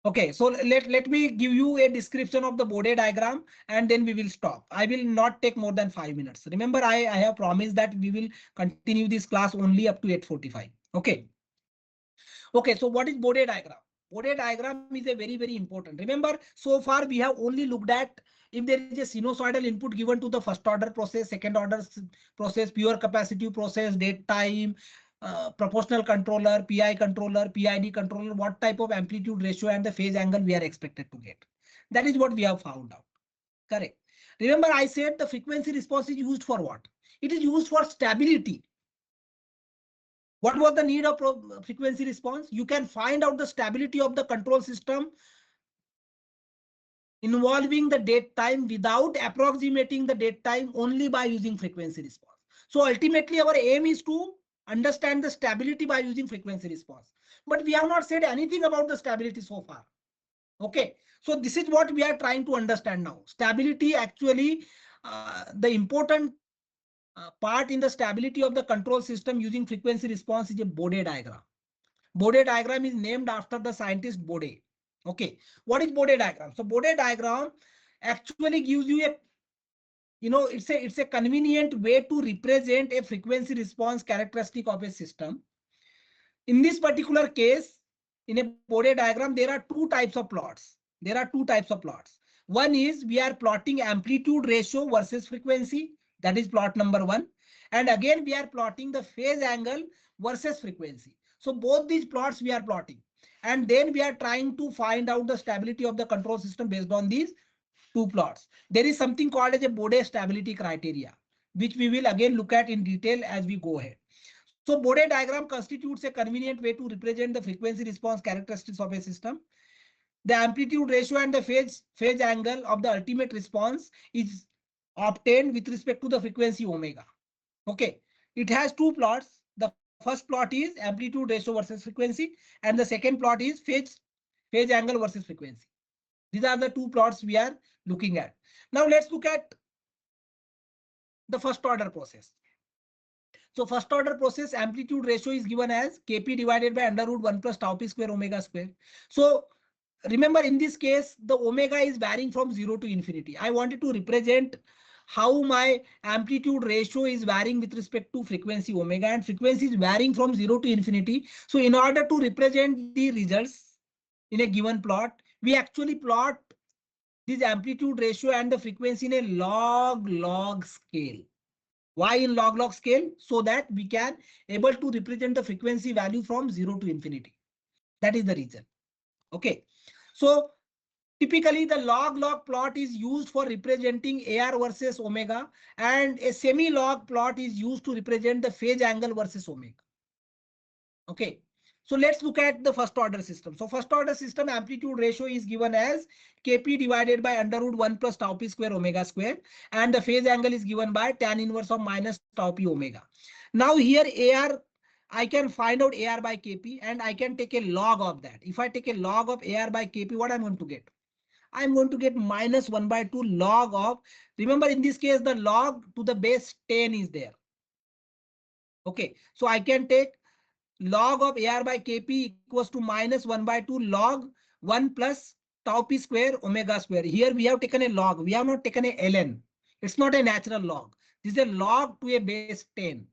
Okay, so let me give you a description of the Bode diagram and then we will stop. I will not take more than 5 minutes. Remember, I have promised that we will continue this class only up to 8:45. Okay. Okay, so what is Bode diagram? Bode diagram is a very important. Remember, so far we have only looked at if there is a sinusoidal input given to the first order process, second order process, pure capacitive process, date time, proportional controller, PI controller, PID controller, what type of amplitude ratio and the phase angle we are expected to get. That is what we have found out. Correct. Remember, I said the frequency response is used for what? It is used for stability. What was the need of frequency response? You can find out the stability of the control system involving the date time without approximating the date time only by using frequency response. So ultimately our aim is to understand the stability by using frequency response. But we have not said anything about the stability so far. Okay, so this is what we are trying to understand now. Stability actually, the important part in the stability of the control system using frequency response is a Bode diagram. Bode diagram is named after the scientist Bode. Okay, what is Bode diagram? So Bode diagram actually gives you a, it's a convenient way to represent a frequency response characteristic of a system. In this particular case, in a Bode diagram, there are two types of plots. One is we are plotting amplitude ratio versus frequency. That is plot number 1. And again, we are plotting the phase angle versus frequency. So both these plots we are plotting. And then we are trying to find out the stability of the control system based on these two plots. There is something called as a Bode stability criteria, which we will again look at in detail as we go ahead. So Bode diagram constitutes a convenient way to represent the frequency response characteristics of a system. The amplitude ratio and the phase angle of the ultimate response is obtained with respect to the frequency omega. Okay, it has two plots. The first plot is amplitude ratio versus frequency, and the second plot is phase angle versus frequency. These are the two plots we are looking at. Now let's look at the first order process. So first order process amplitude ratio is given as Kp divided by under root 1 plus tau p square omega square. So remember, in this case, the omega is varying from 0 to infinity. I wanted to represent how my amplitude ratio is varying with respect to frequency omega, and frequency is varying from 0 to infinity. So in order to represent the results in a given plot, we actually plot this amplitude ratio and the frequency in a log scale. Why in log scale? So that we can able to represent the frequency value from 0 to infinity. That is the reason. Okay. So typically the log plot is used for representing AR versus omega, and a semi-log plot is used to represent the phase angle versus omega. Okay. So let's look at the first order system. So first order system amplitude ratio is given as Kp divided by under root 1 plus tau p square omega square, and the phase angle is given by tan inverse of minus tau p omega. Now here AR, I can find out AR by Kp and I can take a log of that. If I take a log of AR by Kp, what I'm going to get? I'm going to get minus 1 by 2 log of, remember in this case, the log to the base 10 is there. Okay, so I can take log of AR by Kp equals to minus 1 by 2 log 1 plus tau p square omega square. Here we have taken a log. We have not taken a ln. It's not a natural log. This is a log to a base 10.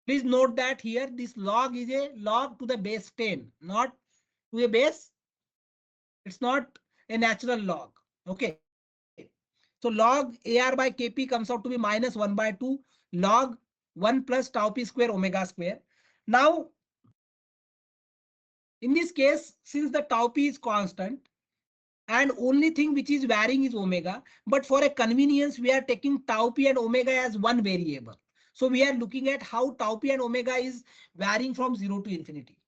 Please note that here this log is a log to the base 10, not to a base. It's not a natural log. Okay. So log AR by Kp comes out to be minus 1 by 2 log 1 plus tau p square omega square. Now, in this case, since the tau p is constant and only thing which is varying is omega, but for a convenience, we are taking tau p and omega as one variable. So we are looking at how tau p and omega is varying from 0 to infinity.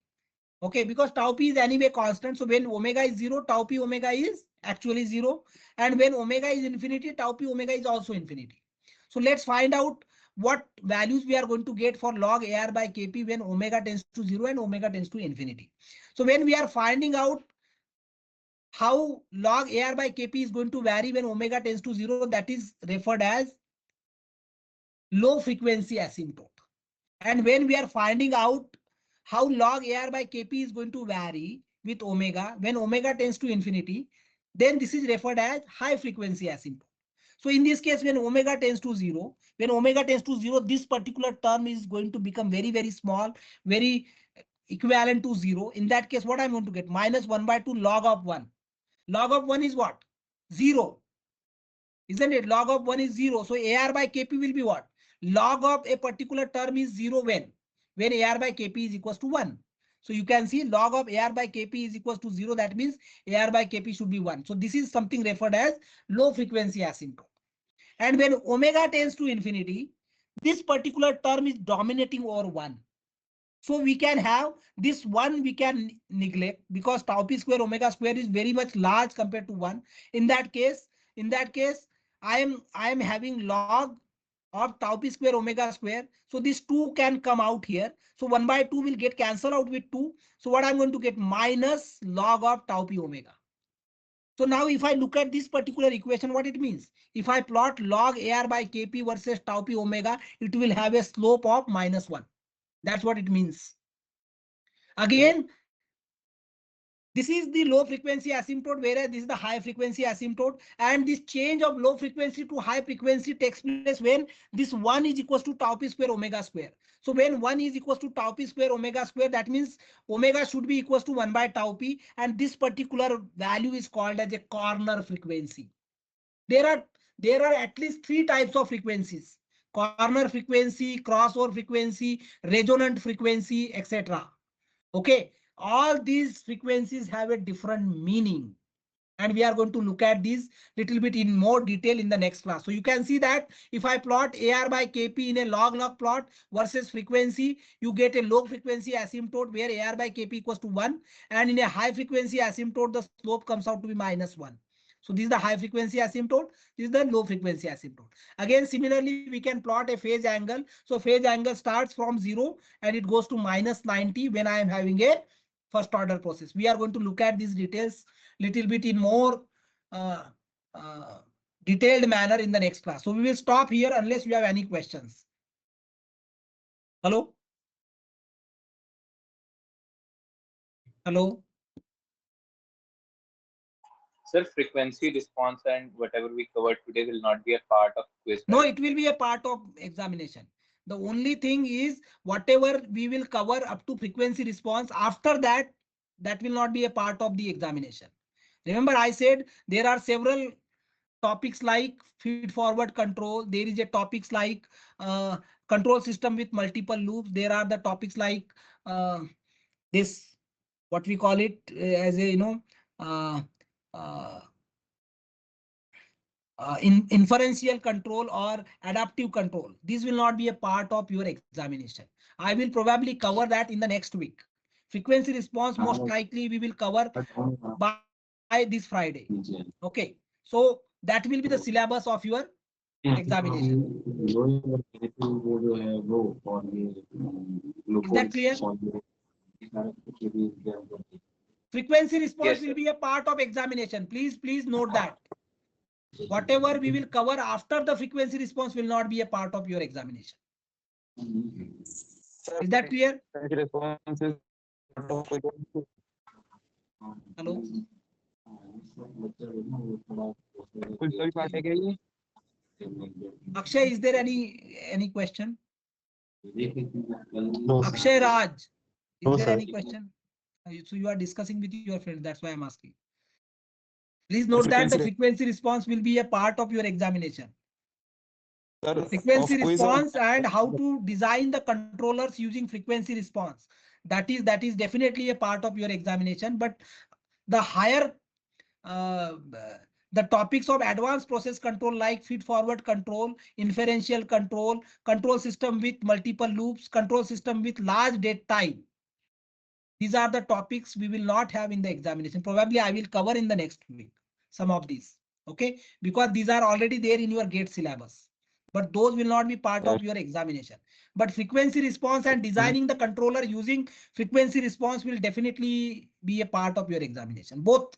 Okay, because tau p is anyway constant. So when omega is 0, tau p omega is actually 0. And when omega is infinity, tau p omega is also infinity. So let's find out what values we are going to get for log AR by Kp when omega tends to 0 and omega tends to infinity. So when we are finding out how log AR by Kp is going to vary when omega tends to 0, that is referred as low frequency asymptote. And when we are finding out how log AR by Kp is going to vary with omega when omega tends to infinity, then this is referred as high frequency asymptote. So in this case, when omega tends to 0, this particular term is going to become very, very small, very equivalent to 0. In that case, what I'm going to get? Minus 1 by 2 log of 1. Log of 1 is what? 0. Isn't it? Log of 1 is 0. So AR by Kp will be what? Log of a particular term is 0 when AR by Kp is equals to 1. So you can see log of AR by Kp is equals to 0. That means AR by Kp should be 1. So this is something referred as low frequency asymptote. And when omega tends to infinity, this particular term is dominating over 1. So we can have this 1 we can neglect because tau p square omega square is very much large compared to 1. In that case, I am having log of tau p square omega square. So this 2 can come out here. So 1 by 2 will get cancelled out with 2. So what I'm going to get? Minus log of tau p omega. So now if I look at this particular equation, what it means? If I plot log AR by Kp versus tau p omega, it will have a slope of minus 1. That's what it means. Again, this is the low frequency asymptote, whereas this is the high frequency asymptote. And this change of low frequency to high frequency takes place when this 1 is equals to tau p square omega square. So when 1 is equals to tau p square omega square, that means omega should be equals to 1 by tau p. And this particular value is called as a corner frequency. There are at least 3 types of frequencies: corner frequency, crossover frequency, resonant frequency, etc. Okay, all these frequencies have a different meaning. And we are going to look at these little bit in more detail in the next class. So you can see that if I plot AR by Kp in a log plot versus frequency, you get a low frequency asymptote where AR by Kp equals to 1. And in a high frequency asymptote, the slope comes out to be minus 1. So this is the high frequency asymptote. This is the low frequency asymptote. Again, similarly, we can plot a phase angle. So phase angle starts from 0 and it goes to minus 90 when I am having a first order process. We are going to look at these details little bit in more uh, uh, detailed manner in the next class. So we will stop here unless you have any questions. Hello? Hello? Sir, frequency response and whatever we covered today will not be a part of quiz. No, it will be a part of examination. The only thing is whatever we will cover up to frequency response, after that, that will not be a part of the examination. Remember, I said there are several topics like feed forward control. There is a topics like control system with multiple loops. There are the topics like this, what we call it as a, uh, uh, inferential control or adaptive control. This will not be a part of your examination. I will probably cover that in the next week. Frequency response, most likely we will cover by this Friday. Okay, so that will be the syllabus of your examination. Is that clear? Frequency response Yes, will sir. be a part of examination. Please note that. Whatever we will cover after the frequency response will not be a part of your examination. Sir, Is that clear? frequency response is part of Hello? कुछ सभी part है क्या ये? Akshay, is there any question? No, sir. Akshay Raj, is No, there sir. any question? So you are discussing with your friends. That's why I'm asking. Please note that the frequency response will be a part of your examination. Sir, Frequency of quiz or response and how to design the controllers using frequency response. That is definitely a part of your examination. But the higher uh, the topics of advanced process control like feed forward control, inferential control, control system with multiple loops, control system with large date time. These are the topics we will not have in the examination. Probably I will cover in the next week some of these. Okay, because these are already there in your gate syllabus, but those will not be part of your examination. But frequency response and designing the controller using frequency response will definitely be a part of your examination. Both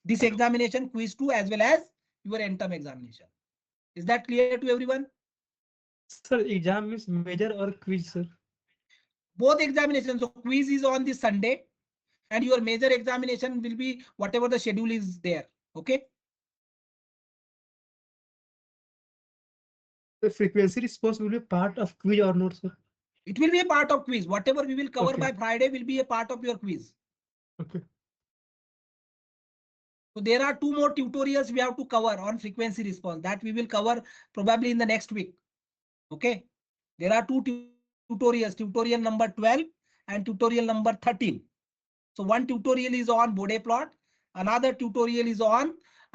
this examination, quiz 2, as well as your end term examination. Is that clear to everyone? Sir, exam means major or quiz, sir? Both examinations. So quiz is on this Sunday and your major examination will be whatever the schedule is there. Okay. The frequency response will be part of quiz or not, sir? It will be a part of quiz. Whatever we will cover Okay. by Friday will be a part of your quiz. Okay. So there are 2 more tutorials we have to cover on frequency response that we will cover probably in the next week. Okay. There are 2 tutorials, tutorial number 12 and tutorial number 13. So one tutorial is on Bode plot. Another tutorial is on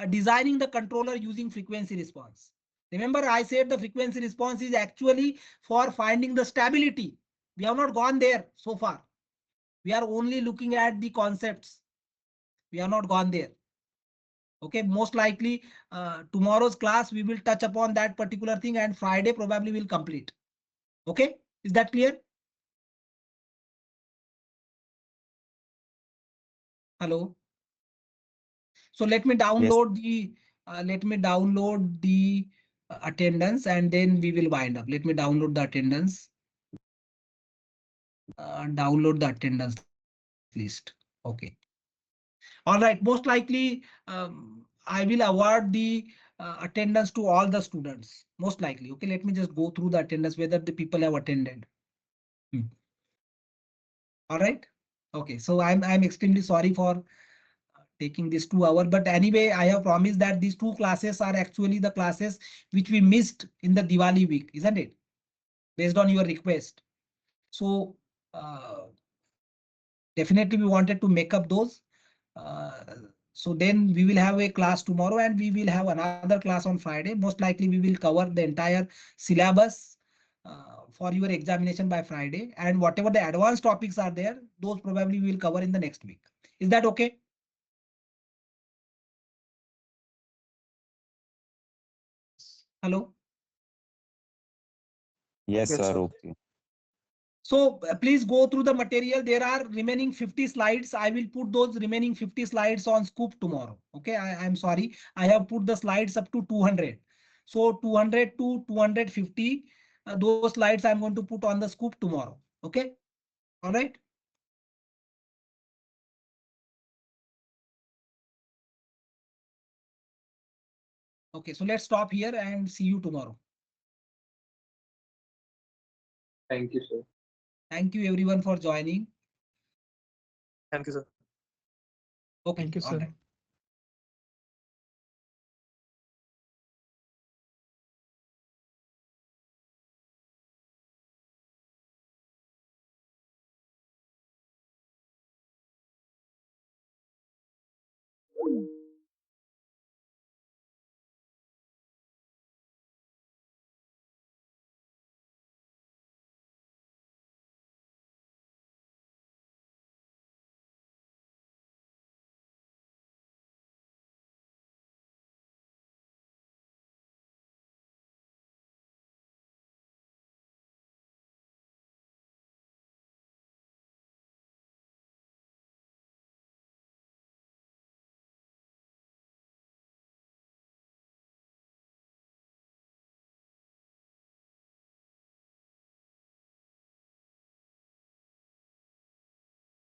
designing the controller using frequency response. Remember, I said the frequency response is actually for finding the stability. We have not gone there so far. We are only looking at the concepts. We have not gone there. Okay, most likely tomorrow's class we will touch upon that particular thing, and Friday probably will complete. Okay, is that clear? Hello. So let me download the attendance, and then we will wind up. Let me download the attendance. Download the attendance list. Okay. All right. Most likely, I will award the attendance to all the students. Most likely. Okay. Let me just go through the attendance whether the people have attended. Hmm. All right. Okay. So I'm extremely sorry for taking this 2 hours. But anyway, I have promised that these 2 classes are actually the classes which we missed in the Diwali week, isn't it? Based on your request. So definitely we wanted to make up those. Uh, so then we will have a class tomorrow and we will have another class on Friday. Most likely we will cover the entire syllabus for your examination by Friday. And whatever the advanced topics are there, those probably we will cover in the next week. Is that okay? Hello? Yes, Yes, sir. sir. Okay. So please go through the material. There are remaining 50 slides. I will put those remaining 50 slides on Scoop tomorrow. Okay, I'm sorry. I have put the slides up to 200. So 200 to 250, those slides I'm going to put on the Scoop tomorrow. Okay, all right. Okay, so let's stop here and see you tomorrow. Thank you, sir. Thank you everyone for joining. Thank you, sir. Okay, Thank you, all sir. right.